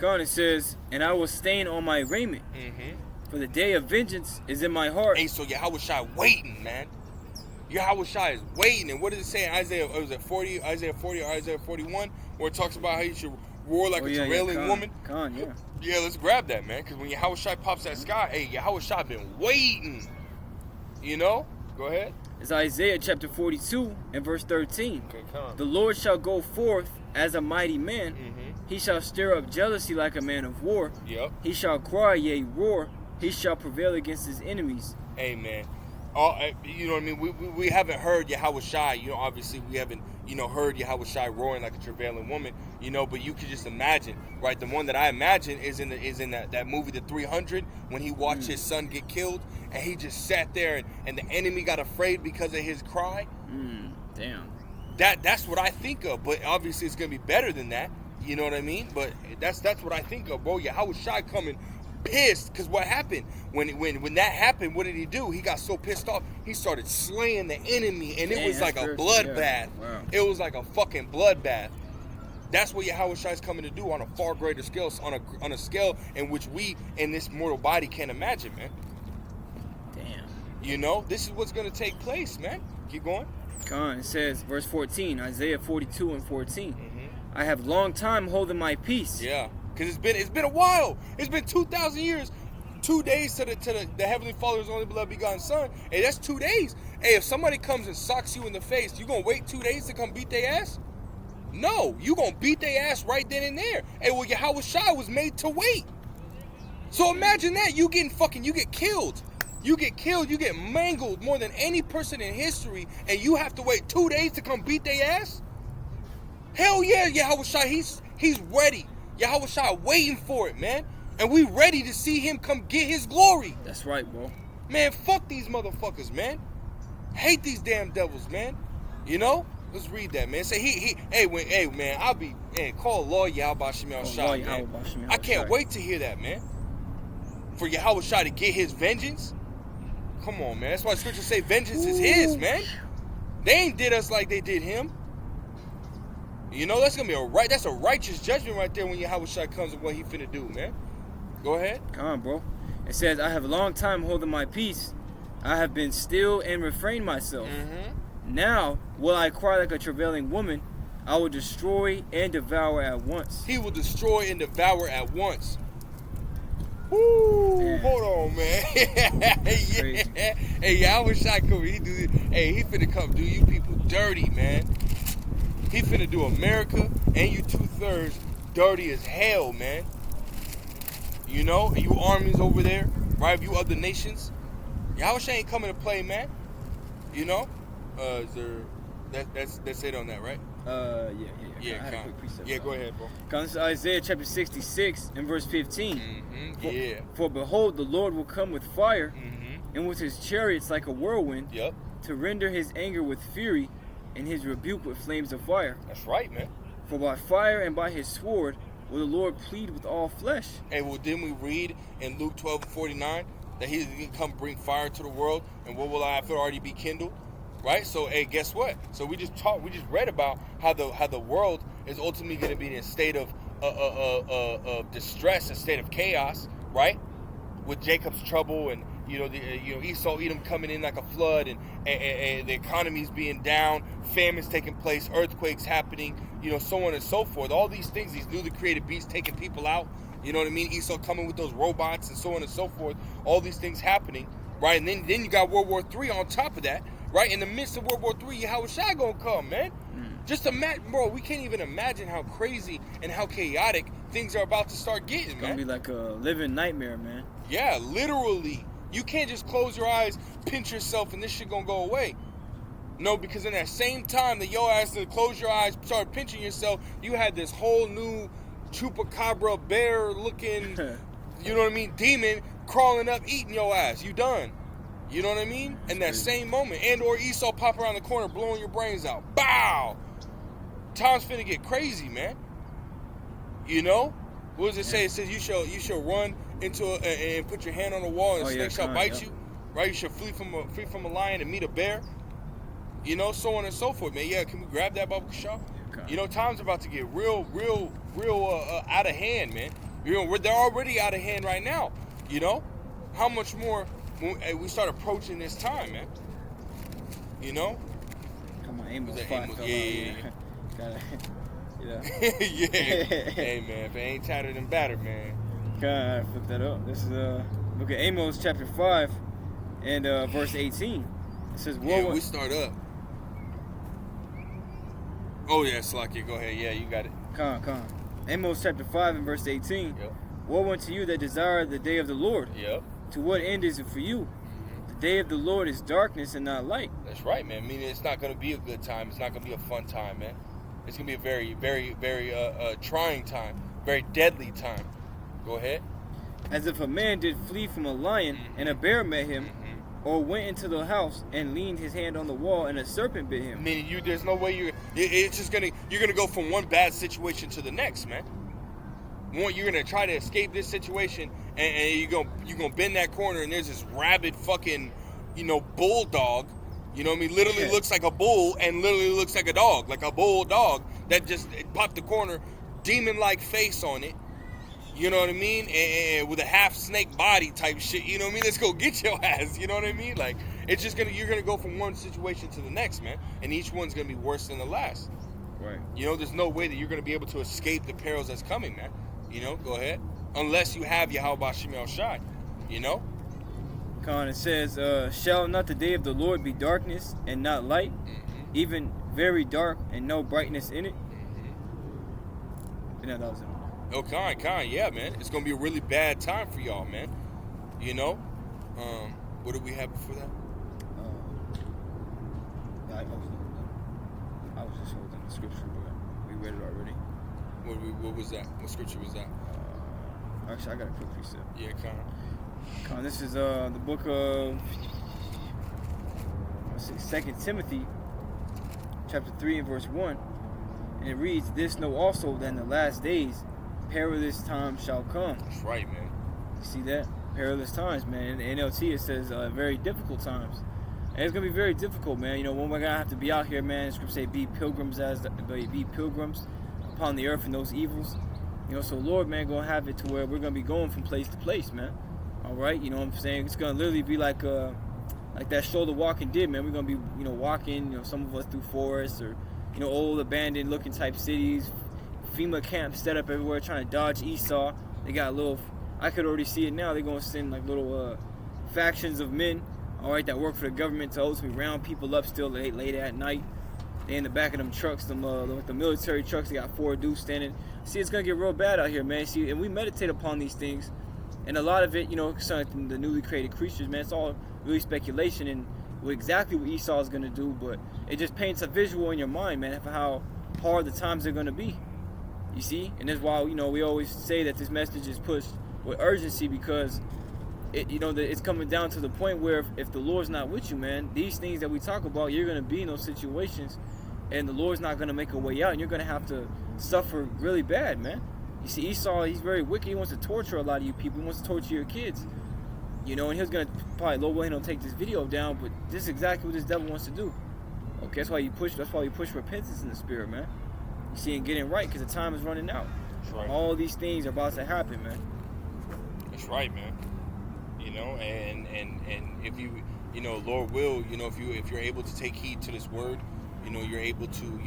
Right. It says, "And I will stain on my raiment, for the day of vengeance is in my heart." Hey, so Yahweh Shai waiting, man. Yahweh Shai is waiting. And what does it say in Isaiah 40 or Isaiah 41, where it talks about how you should roar like a travailing woman? Yeah, let's grab that, man. Because when Yahweh Shai pops that sky, hey, Yahweh Shai been waiting. You know? Go ahead. It's Isaiah chapter 42 and verse 13. Okay, come. "The Lord shall go forth as a mighty man. He shall stir up jealousy like a man of war. Yep. He shall cry, yea, roar. He shall prevail against his enemies." Amen. You know what I mean? We haven't heard Yahweh Shai. You know, obviously we haven't, heard Yahweh Shai roaring like a travailing woman. But you could just imagine, right? The one that I imagine is in that movie, The 300, when he watched his son get killed, and he just sat there, and the enemy got afraid because of his cry. Damn. That's what I think of. But obviously it's gonna be better than that. You know what I mean? But that's what I think of, bro. Yahweh Shai coming pissed because what happened when that happened? What did he do? He got so pissed off, he started slaying the enemy, and it was like a bloodbath. Yeah. Wow. It was like a fucking bloodbath. That's what Yahawashi is coming to do on a far greater scale, on a scale in which we in this mortal body can't imagine, man. Damn. You know, this is what's going to take place, man. Keep going. Come on. It says, verse 14, Isaiah 42 and 14. Mm-hmm. I have long time holding my peace. Yeah, because it's been a while. It's been 2,000 years. 2 days to the Heavenly Father's only beloved begotten Son. Hey, that's 2 days. Hey, if somebody comes and socks you in the face, you going to wait 2 days to come beat their ass? No, you gonna beat their ass right then and there. Hey, well, Yahawashi was made to wait. So imagine that, you get killed. You get mangled more than any person in history, and you have to wait 2 days to come beat their ass? Hell yeah, Yahawashi, he's ready. Yahawashi waiting for it, man. And we ready to see him come get his glory. That's right, bro. Man, fuck these motherfuckers, man. Hate these damn devils, man. You know? Let's read that, man. Say hey man, call Lord Yahawashi, man. I can't wait to hear that, man. For Yahawashi to get his vengeance. Come on, man. That's why scriptures say vengeance is his, man. They ain't did us like they did him. You know, that's a righteous judgment right there when Yahawashi comes and what he finna do, man. Go ahead. Come on, bro. It says, I have a long time holding my peace. I have been still and refrained myself. Mm-hmm. Now will I cry like a travailing woman. I will destroy and devour at once. He will destroy and devour at once. Woo! Man. Hold on, man. Yeah. Hey, I wish I could. He finna come do you people dirty, man. He finna do America and you 2/3 dirty as hell, man. You know, and you armies over there, right? You other nations. Yahawashi ain't coming to play, man. You know? That's it on that, right? Yeah, go ahead, bro. Comes Isaiah chapter 66 and verse 15. Mm-hmm. For behold, the Lord will come with fire, and with his chariots like a whirlwind, to render his anger with fury, and his rebuke with flames of fire. That's right, man. For by fire and by his sword will the Lord plead with all flesh. Hey, well, didn't we read in Luke 12:49 that he's going to come bring fire to the world, and what will I have to already be kindled? Right? So, hey, guess what? So we just read about how the world is ultimately going to be in a state of distress, a state of chaos, right? With Jacob's trouble and Esau, Edom coming in like a flood, and the economy's being down, famines taking place, earthquakes happening, so on and so forth. All these things, these newly created beasts taking people out. You know what I mean? Esau coming with those robots and so on and so forth. All these things happening, right? And then you got World War III on top of that. Right in the midst of World War III, Yahawashi gonna come, man. Just imagine, bro. We can't even imagine how crazy and how chaotic things are about to start getting, man. It's gonna be like a living nightmare, man. Yeah, literally. You can't just close your eyes, pinch yourself, and this shit gonna go away. No, because in that same time that your ass to close your eyes, start pinching yourself, you had this whole new chupacabra bear-looking, you know what I mean, demon crawling up, eating your ass. You done. You know what I mean? In that same moment. And or Esau pop around the corner blowing your brains out. Bow! Time's finna get crazy, man. You know? What does it say? It says you shall run into and put your hand on the wall and a snake shall bite you. Right? You shall flee from a lion and meet a bear. You know, so on and so forth, man. Yeah, can we grab that Baba Kashaw? You know, time's about to get real out of hand, man. They're already out of hand right now. You know? How much more when we start approaching this time, man? You know? Come on, Amos 5. Yeah. Yeah. Hey, man, if it ain't tattered and battered, man. Gotta flip that up. This is look at Amos chapter 5 and verse 18. It says, we start up. Oh, yeah, Slakia, go ahead. Yeah, you got it. Come on. Amos chapter 5 and verse 18. Yep. Woe unto you that desire the day of the Lord. Yep. To what end is it for you? The day of the Lord is darkness and not light. That's right, man. Meaning it's not going to be a good time. It's not going to be a fun time, man. It's going to be a very, very, very trying time. Very deadly time. Go ahead. As if a man did flee from a lion and a bear met him, or went into the house and leaned his hand on the wall and a serpent bit him. Meaning there's no way you're going to go from one bad situation to the next, man. You're gonna try to escape this situation, and you're gonna bend that corner, and there's this rabid fucking, bulldog. You know what I mean? Literally looks like a bull and literally looks like a dog, like a bulldog that just popped the corner, demon-like face on it. You know what I mean? And with a half snake body type shit. You know what I mean? Let's go get your ass. You know what I mean? Like, it's just you're gonna go from one situation to the next, man. And each one's gonna be worse than the last. Right. There's no way that you're gonna be able to escape the perils that's coming, man. Go ahead. Unless you have Yahweh Shem Shai. It says, shall not the day of the Lord be darkness and not light, even very dark and no brightness in it? Yeah, that was it. Oh, yeah, man. It's gonna be a really bad time for y'all, man. What did we have before that? I was just holding the scripture, but we read it already. What was that? What scripture was that? Actually, I got a quick precept. Yeah, this is the book of 2 Timothy, chapter 3 and verse 1. And it reads, "This know also that in the last days perilous times shall come." That's right, man. You see that? Perilous times, man. In NLT it says very difficult times. And it's going to be very difficult, man. When we're going to have to be out here, man, the scripture say be pilgrims upon the earth and those evils. So Lord, man, going to have it to where we're going to be going from place to place, man. All right? You know what I'm saying? It's going to literally be like that show The Walking Dead, man. We're going to be, walking, some of us through forests or, old abandoned looking type cities, FEMA camps set up everywhere trying to dodge Esau. They got I could already see it now. They're going to send like little factions of men, all right, that work for the government to ultimately round people up still late at night. They in the back of them trucks, the military trucks. They got 4 dudes standing. See, it's gonna get real bad out here, man. See, and we meditate upon these things, and a lot of it, concerning the newly created creatures, man. It's all really speculation and exactly what Esau is gonna do, but it just paints a visual in your mind, man, for how hard the times are gonna be. You see, and that's why we always say that this message is pushed with urgency because it's coming down to the point where if the Lord's not with you, man, these things that we talk about, you're gonna be in those situations. And the Lord's not going to make a way out. And you're going to have to suffer really bad, man. You see, Esau, he's very wicked. He wants to torture a lot of you people. He wants to torture your kids. And he's going to probably low way don't take this video down. But this is exactly what this devil wants to do. Okay, that's why you push repentance in the spirit, man. You see, and getting right because the time is running out. That's right. All these things are about to happen, man. That's right, man. And if you, Lord will, if you're able to take heed to this word, you're able to,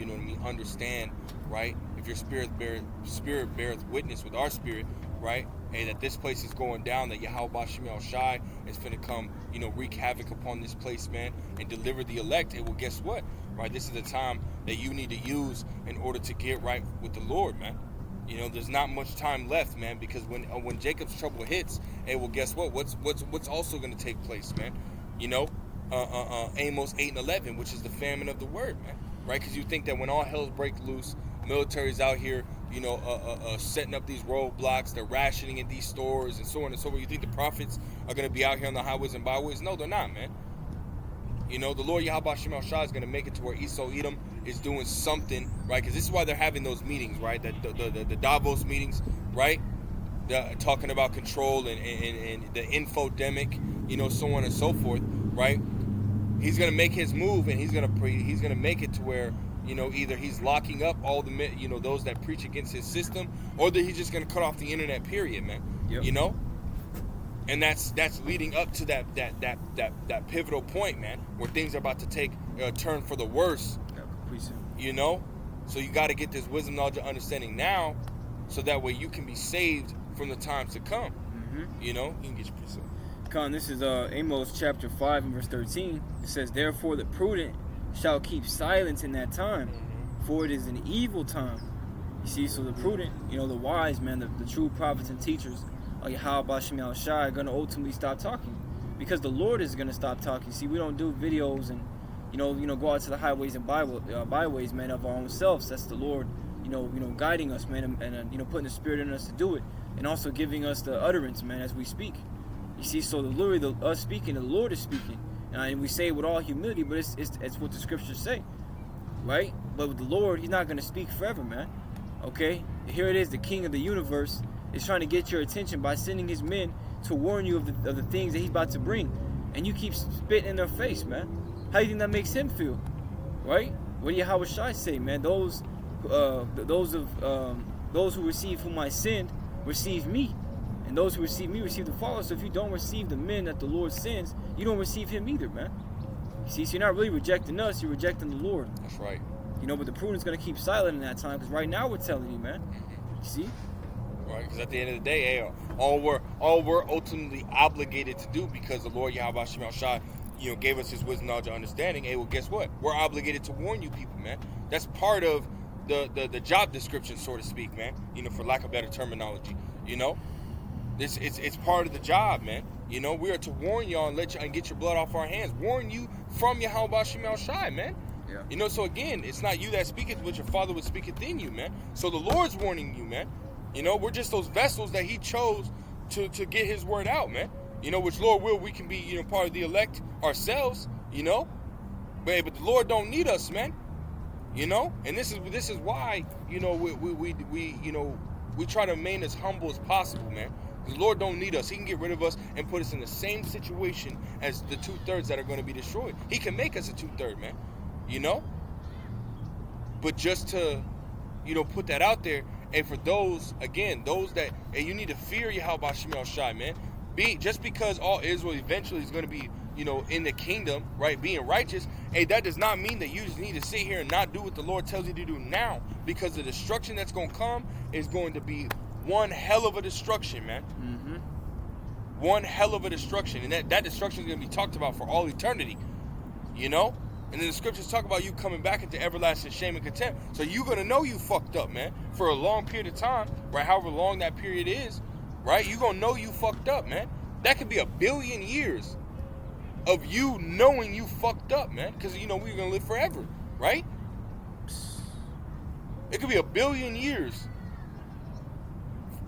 understand, right? If your spirit beareth witness with our spirit, right? And that this place is going down, that Yahweh Shem Shai is finna come, wreak havoc upon this place, man, and deliver the elect. Well, guess what? Right? This is the time that you need to use in order to get right with the Lord, man. There's not much time left, man, because when Jacob's trouble hits, well, guess what? What's also gonna take place, man? Amos 8 and 11, which is the famine of the word, man, right? Because you think that when all hell's break loose, military's out here, setting up these roadblocks, they're rationing in these stores and so on and so forth. You think the prophets are going to be out here on the highways and byways? No, they're not, man. The Lord Yahweh Shem Shai is going to make it to where Esau Edom is doing something, right? Because this is why they're having those meetings, right? The Davos meetings, right? Talking about control and the infodemic, so on and so forth, right? He's gonna make his move, and he's gonna make it to where either he's locking up all the those that preach against his system, or that he's just gonna cut off the internet. Period, man. Yep. And that's leading up to that pivotal point, man, where things are about to take a turn for the worse. So you got to get this wisdom, knowledge, and understanding now, so that way you can be saved from the times to come. You can get your precept. This is Amos chapter 5 and verse 13. It says, "Therefore the prudent shall keep silence in that time, for it is an evil time." You see, so the prudent, the wise, man, the true prophets and teachers of Yahweh Shem Shai are going to ultimately stop talking, because the Lord is going to stop talking. See, we don't do videos and go out to the highways and byways, man, of our own selves. That's the Lord, guiding us, man, and putting the Spirit in us to do it, and also giving us the utterance, man, as we speak. You see, so us speaking, the Lord is speaking, and we say it with all humility, but it's what the scriptures say, right? But with the Lord, He's not going to speak forever, man. Okay, here it is, the King of the universe, is trying to get your attention by sending his men to warn you of the things that he's about to bring. And you keep spitting in their face, man. How do you think that makes him feel? Right? What do Yahweh Shai say, man? Those who receive whom I send, receive me. And those who receive me, receive the Father. So if you don't receive the men that the Lord sends, you don't receive him either, man. You see, so you're not really rejecting us, you're rejecting the Lord. That's right. You know, but the prudent's going to keep silent in that time, because right now we're telling you, man. You see? Right, because at the end of the day, hey, all we're ultimately obligated to do, because the Lord Yahweh Shem Shai, gave us his wisdom, knowledge, and understanding. Hey, well, guess what? We're obligated to warn you people, man. That's part of the job description, so to speak, man. For lack of better terminology. It's part of the job, man. We are to warn y'all and let you and get your blood off our hands. Warn you from Yahweh Shem Shai, man. Yeah. So again, it's not you that speaketh, but your Father would speaketh in you, man. So the Lord's warning you, man. We're just those vessels that he chose to get his word out, man. Which Lord will, we can be, part of the elect ourselves, But the Lord don't need us, man. And this is why, we try to remain as humble as possible, man. The Lord don't need us. He can get rid of us and put us in the same situation as the 2/3 that are going to be destroyed. He can make us a 2/3, man. But just to, put that out there, and for those that, and you need to fear Yahweh Shem Shai, man. Just because all Israel eventually is going to be, in the kingdom, right, being righteous, hey, that does not mean that you just need to sit here and not do what the Lord tells you to do now, because the destruction that's going to come is going to be one hell of a destruction, man. Mm-hmm. One hell of a destruction, and that destruction is going to be talked about for all eternity, And then the scriptures talk about you coming back into everlasting shame and contempt. So you're going to know you fucked up, man, for a long period of time, right? However long that period is, right? You're going to know you fucked up, man. That could be 1 billion years of you knowing you fucked up, man. Because, we're going to live forever, right? It could be 1 billion years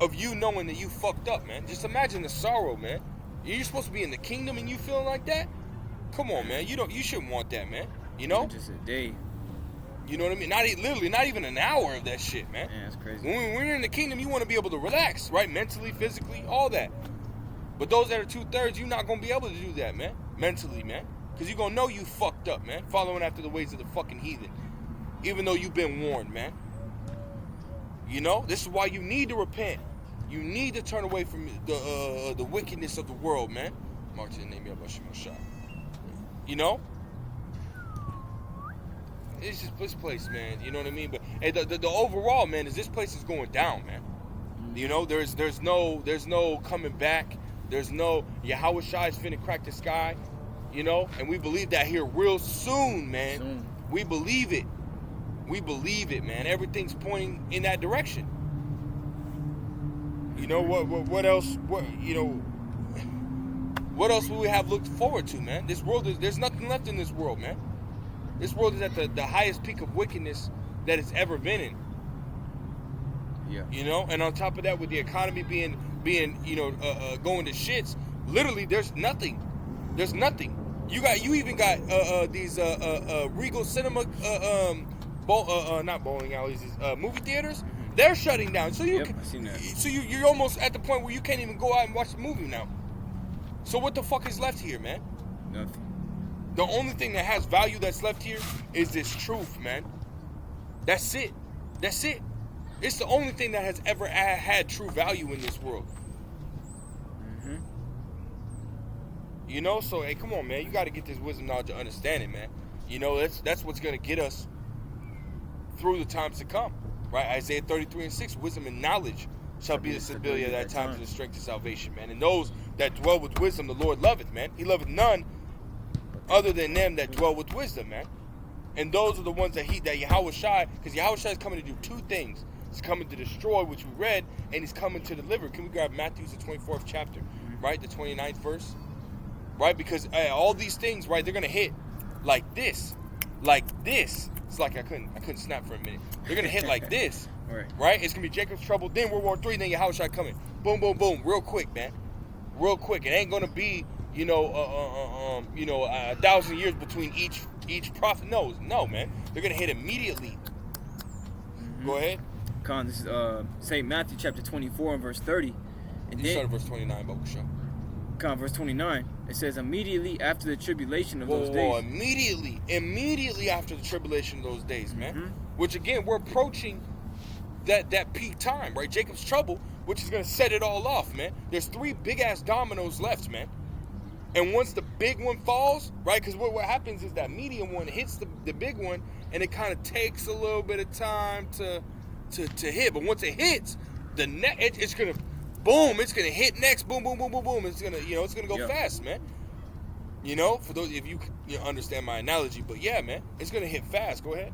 of you knowing that you fucked up, man. Just imagine the sorrow, man. You're supposed to be in the kingdom and you feeling like that? Come on, man. You shouldn't want that, man. Just a day. You know what I mean? Not even an hour of that shit, man. Yeah, that's crazy. When you're in the kingdom, you want to be able to relax, right? Mentally, physically, all that. But those that are 2/3, you're not going to be able to do that, man. Mentally, man. Because you're going to know you fucked up, man. Following after the ways of the fucking heathen. Even though you've been warned, man. This is why you need to repent. You need to turn away from the wickedness of the world, man. Mark to the name of Yahweh Shai. It's just this place, man. You know what I mean? But hey, the overall, man, is this place is going down, man. There's no coming back. There's no Yahweh Shai is finna crack the sky. And we believe that here real soon, man. Soon. We believe it. We believe it, man. Everything's pointing in that direction. What else? What else will we have looked forward to, man? This world there's nothing left in this world, man. This world is at the highest peak of wickedness that it's ever been in. Yeah. And on top of that, with the economy being going to shits, literally there's nothing. There's nothing. You even got these Regal Cinema not bowling alleys, movie theaters. They're shutting down. So I've seen that. So you're almost at the point where you can't even go out and watch the movie now. So what the fuck is left here, man? Nothing. The only thing that has value that's left here is this truth, man. That's it. That's it. It's the only thing that has ever had true value in this world. Mm-hmm. So hey, come on, man. You got to get this wisdom, knowledge, and understanding, man. That's what's gonna get us through the times to come, right? Isaiah 33:6. Wisdom and knowledge shall be the stability of that time and the strength of salvation, man. And those that dwell with wisdom, the Lord loveth, man. He loveth none other than them that dwell with wisdom, man. And those are the ones that Yahweh Shai, because Yahweh Shai is coming to do two things. He's coming to destroy, which we read, and he's coming to deliver. Can we grab Matthew, the 24th chapter, right? The 29th verse, right? Because all these things, right, they're going to hit like this. It's like I couldn't snap for a minute. They're going to hit like this, right? It's going to be Jacob's trouble, then World War III, then Yahweh Shai coming. Boom, boom, boom, real quick, man. Real quick. It ain't going to be, 1,000 years between each prophet. No, man. They're going to hit immediately. Mm-hmm. Go ahead. Con, this is St. Matthew chapter 24 and verse 30. And You started verse 29, Babu Shah. Con, verse 29. It says, immediately after the tribulation of those days. Whoa, immediately after the tribulation of those days, man. Mm-hmm. Which again, we're approaching that peak time, right? Jacob's trouble, which is gonna set it all off, man. There's 3 big ass dominoes left, man. And once the big one falls, right? Because what happens is that medium one hits the big one, and it kind of takes a little bit of time to hit. But once it hits, it's gonna boom. It's gonna hit next. Boom, boom, boom, boom, boom. It's gonna go fast, man. For those if you understand my analogy, but yeah, man, it's gonna hit fast. Go ahead.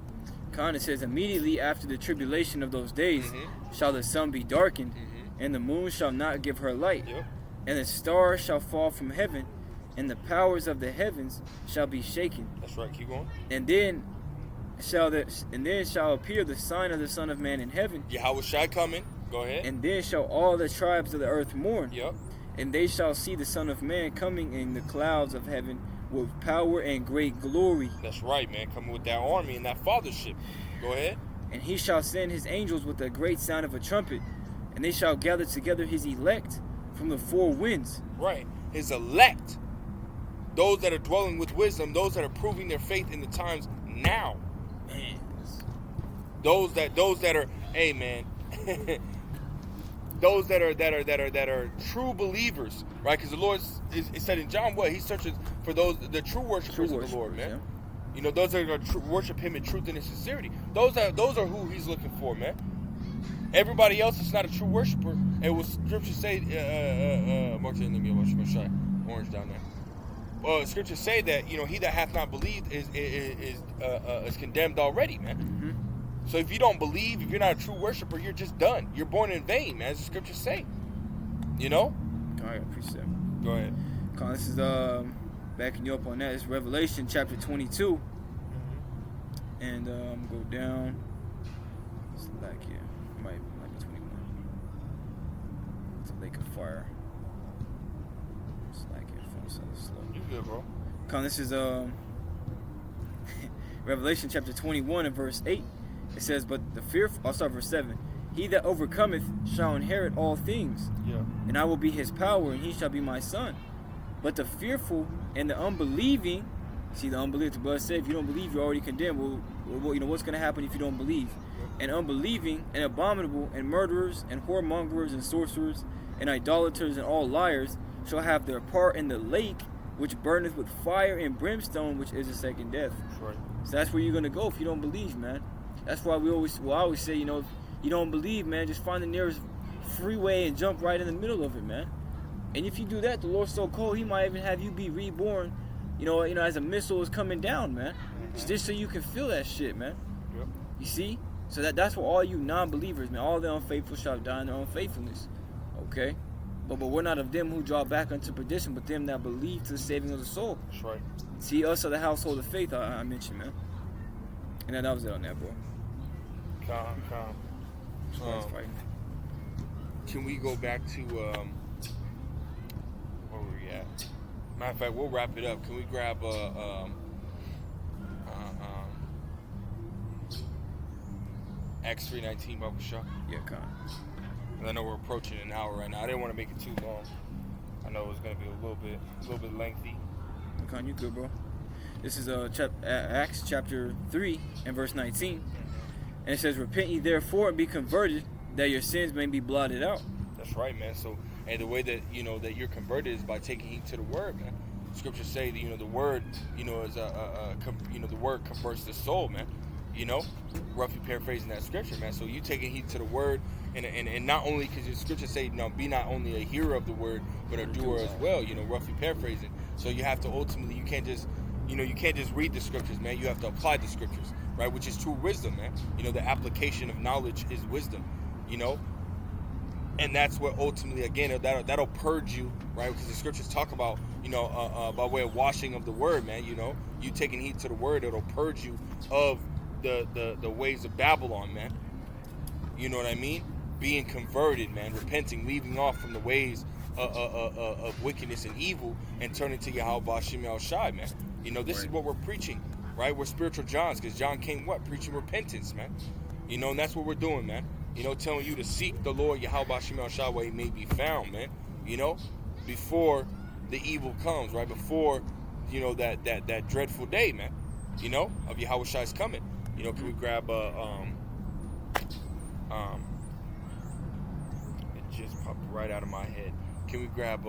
Con, it says, immediately after the tribulation of those days shall the sun be darkened, and the moon shall not give her light, and the stars shall fall from heaven, and the powers of the heavens shall be shaken. That's right. Keep going. And then shall appear the sign of the Son of Man in heaven. Yahweh Shai coming. Go ahead. And then shall all the tribes of the earth mourn. Yep. And they shall see the Son of Man coming in the clouds of heaven with power and great glory. That's right, man. Coming with that army and that fathership. Go ahead. And he shall send his angels with a great sound of a trumpet, and they shall gather together his elect from the 4 winds. Right. His elect. Those that are dwelling with wisdom, those that are proving their faith in the times now. Man. Those that are, hey man, those that are true believers, right? Because the Lord is said in John, what? He searches for those the true worshipers of the Lord, man. Yeah. Those that are worship Him in truth and in sincerity. Those are who He's looking for, man. Everybody else is not a true worshiper. And what Scripture say, orange down there. Scriptures say that he that hath not believed is condemned already, man. Mm-hmm. So if you don't believe, if you're not a true worshiper, you're just done. You're born in vain, man. As the Scriptures say. All right, appreciate it. Go ahead. This is backing you up on that. It's Revelation chapter 22, and go down. It's back here. Might be 21. It's a lake of fire. It's like your phone so slow. You good, bro? This is Revelation chapter 21 and verse 8. It says, but the fearful, I'll start verse 7. He that overcometh shall inherit all things. Yeah. And I will be his power, and he shall be my son. But the fearful and the unbelieving, see the unbelief, the blood said, if you don't believe, you're already condemned. Well, what's going to happen if you don't believe? And unbelieving and abominable and murderers and whoremongers and sorcerers and idolaters and all liars shall have their part in the lake which burneth with fire and brimstone, which is the second death. Right. So that's where you're going to go if you don't believe, man. That's why I always say, if you don't believe, man, just find the nearest freeway and jump right in the middle of it, man. And if you do that, the Lord's so cold, He might even have you be reborn, as a missile is coming down, man. Mm-hmm. Just so you can feel that shit, man. Yep. You see? So that's for all you non-believers, man. All the unfaithful shall die in their unfaithfulness. Okay? But we're not of them who draw back unto perdition, but them that believe to the saving of the soul. That's right. See, us are the household of faith I mentioned, man. And that was it on that, bro. Calm. Fighting. Can we go back to where were we at? Matter of fact, we'll wrap it up. Can we grab Acts 3:19, Babu Shah? Yeah, con. I know we're approaching an hour right now. I didn't want to make it too long. I know it was going to be a little bit lengthy. Con, you good, bro? This is Acts chapter 3 and verse 19. And it says, repent ye therefore and be converted, that your sins may be blotted out. That's right, man. So, and the way that that you're converted is by taking heed to the word, man. Scriptures say that the word, is the word converts the soul, man. Roughly paraphrasing that scripture, man. So you taking heed to the word, and not only because the scriptures say, be not only a hearer of the word, but a doer as well. Roughly paraphrasing. So you have to ultimately, you can't just read the scriptures, man. You have to apply the scriptures, right? Which is true wisdom, man. The application of knowledge is wisdom, and that's what ultimately, again, that'll purge you, right? Because the scriptures talk about, by way of washing of the word, man. You taking heed to the word, it'll purge you of the ways of Babylon, man. You know what I mean? Being converted, man. Repenting, leaving off from the ways of wickedness and evil, and turning to Yahweh Bashim Yahweh Shai, man. This is what we're preaching, right? We're spiritual Johns, because John came preaching repentance, man. And that's what we're doing, man. You know, telling you to seek the Lord Yahweh Shem Shah where he may be found, man. You know, before the evil comes, right? Before, you know, that dreadful day, man. You know, of Yahweh Shai's coming. You know, can we grab it just popped right out of my head. Can we grab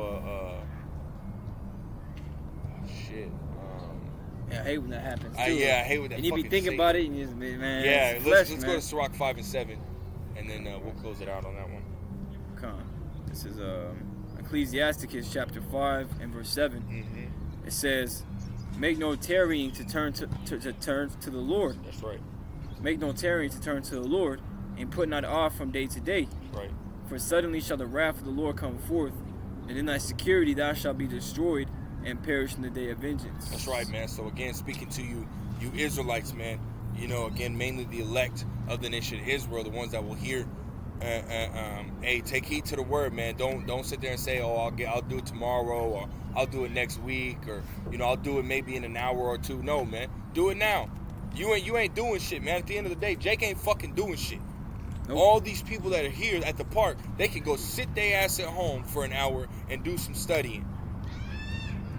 shit? Yeah, I hate when that happens too. I hate when that. And you be thinking about it, and you just, man. Yeah, let's go to Sirach 5 and 7, and then we'll close it out on that one. Come on. This is Ecclesiasticus chapter 5 and verse 7. Mm-hmm. It says, "Make no tarrying to turn to the Lord." That's right. Make no tarrying to turn to the Lord, and put not off from day to day. Right. For suddenly shall the wrath of the Lord come forth, and in thy security thou shalt be destroyed and perish in the day of vengeance. That's right, man. So again, speaking to you Israelites, man. You know, again, mainly the elect of the nation of Israel, the ones that will hear. Hey, take heed to the word, man. Don't sit there and say, "Oh, I'll do it tomorrow," or "I'll do it next week," or you know, "I'll do it maybe in an hour or two." No, man. Do it now. You ain't doing shit, man. At the end of the day, Jake ain't fucking doing shit. Nope. All these people that are here at the park, they can go sit their ass at home for an hour and do some studying.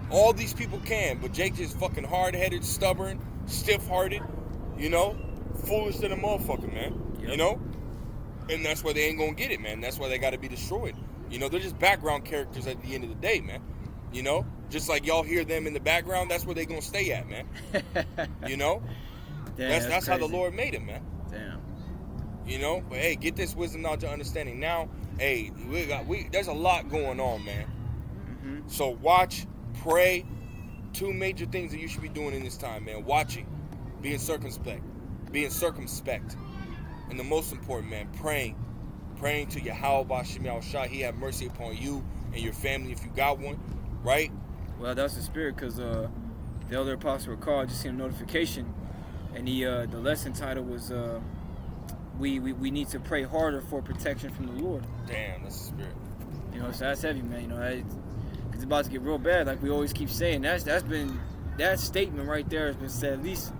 All these people can, but Jake just fucking hard-headed, stubborn, stiff-hearted, you know, foolish than a motherfucker, man. Yep. You know? And that's why they ain't gonna get it, man. That's why they gotta be destroyed. You know, they're just background characters at the end of the day, man. You know? Just like y'all hear them in the background, that's where they gonna stay at, man. You know? Damn, that's how the Lord made them, man. Damn. You know? But hey, get this wisdom, knowledge, and understanding. Now, hey, there's a lot going on, man. Mm-hmm. So watch, pray. Two major things that you should be doing in this time, man. Watching, being circumspect. And the most important, man, praying to Yahweh Shem Shah. He have mercy upon you and your family if you got one, right? Well, that's the spirit, because the elder apostle recalled, just seen a notification, and the lesson title was we need to pray harder for protection from the Lord. Damn, that's the spirit. You know, so that's heavy, man. You know, it's about to get real bad, like we always keep saying. That statement right there has been said at least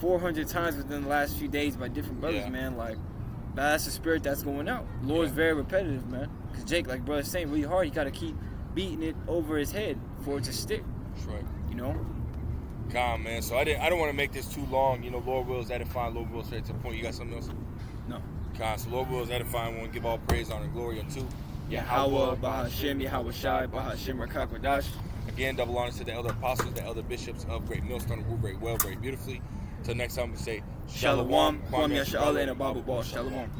400 times within the last few days by different brothers, man. Like, that's the spirit that's going out. The Lord's very repetitive, man. Because Jake, like brother's saying, really hard. You got to keep beating it over his head for it to stick. That's right. You know? Calm, man. So I don't want to make this too long. You know, Lord wills edifying, Lord wills straight to the point. You got something else? No. Calm. So Lord wills edifying. We want to give all praise, honor, and glory unto Yahweh, Bahashem, Yahweh Shai, Bahashem, Rakakwadash. Again, double honors to the elder apostles, the elder bishops of Great Millstone, who rule very well, very beautifully. Till next time, we say Shalom, Kwam Yasha'Allah, and Ababu Ball. Shalom.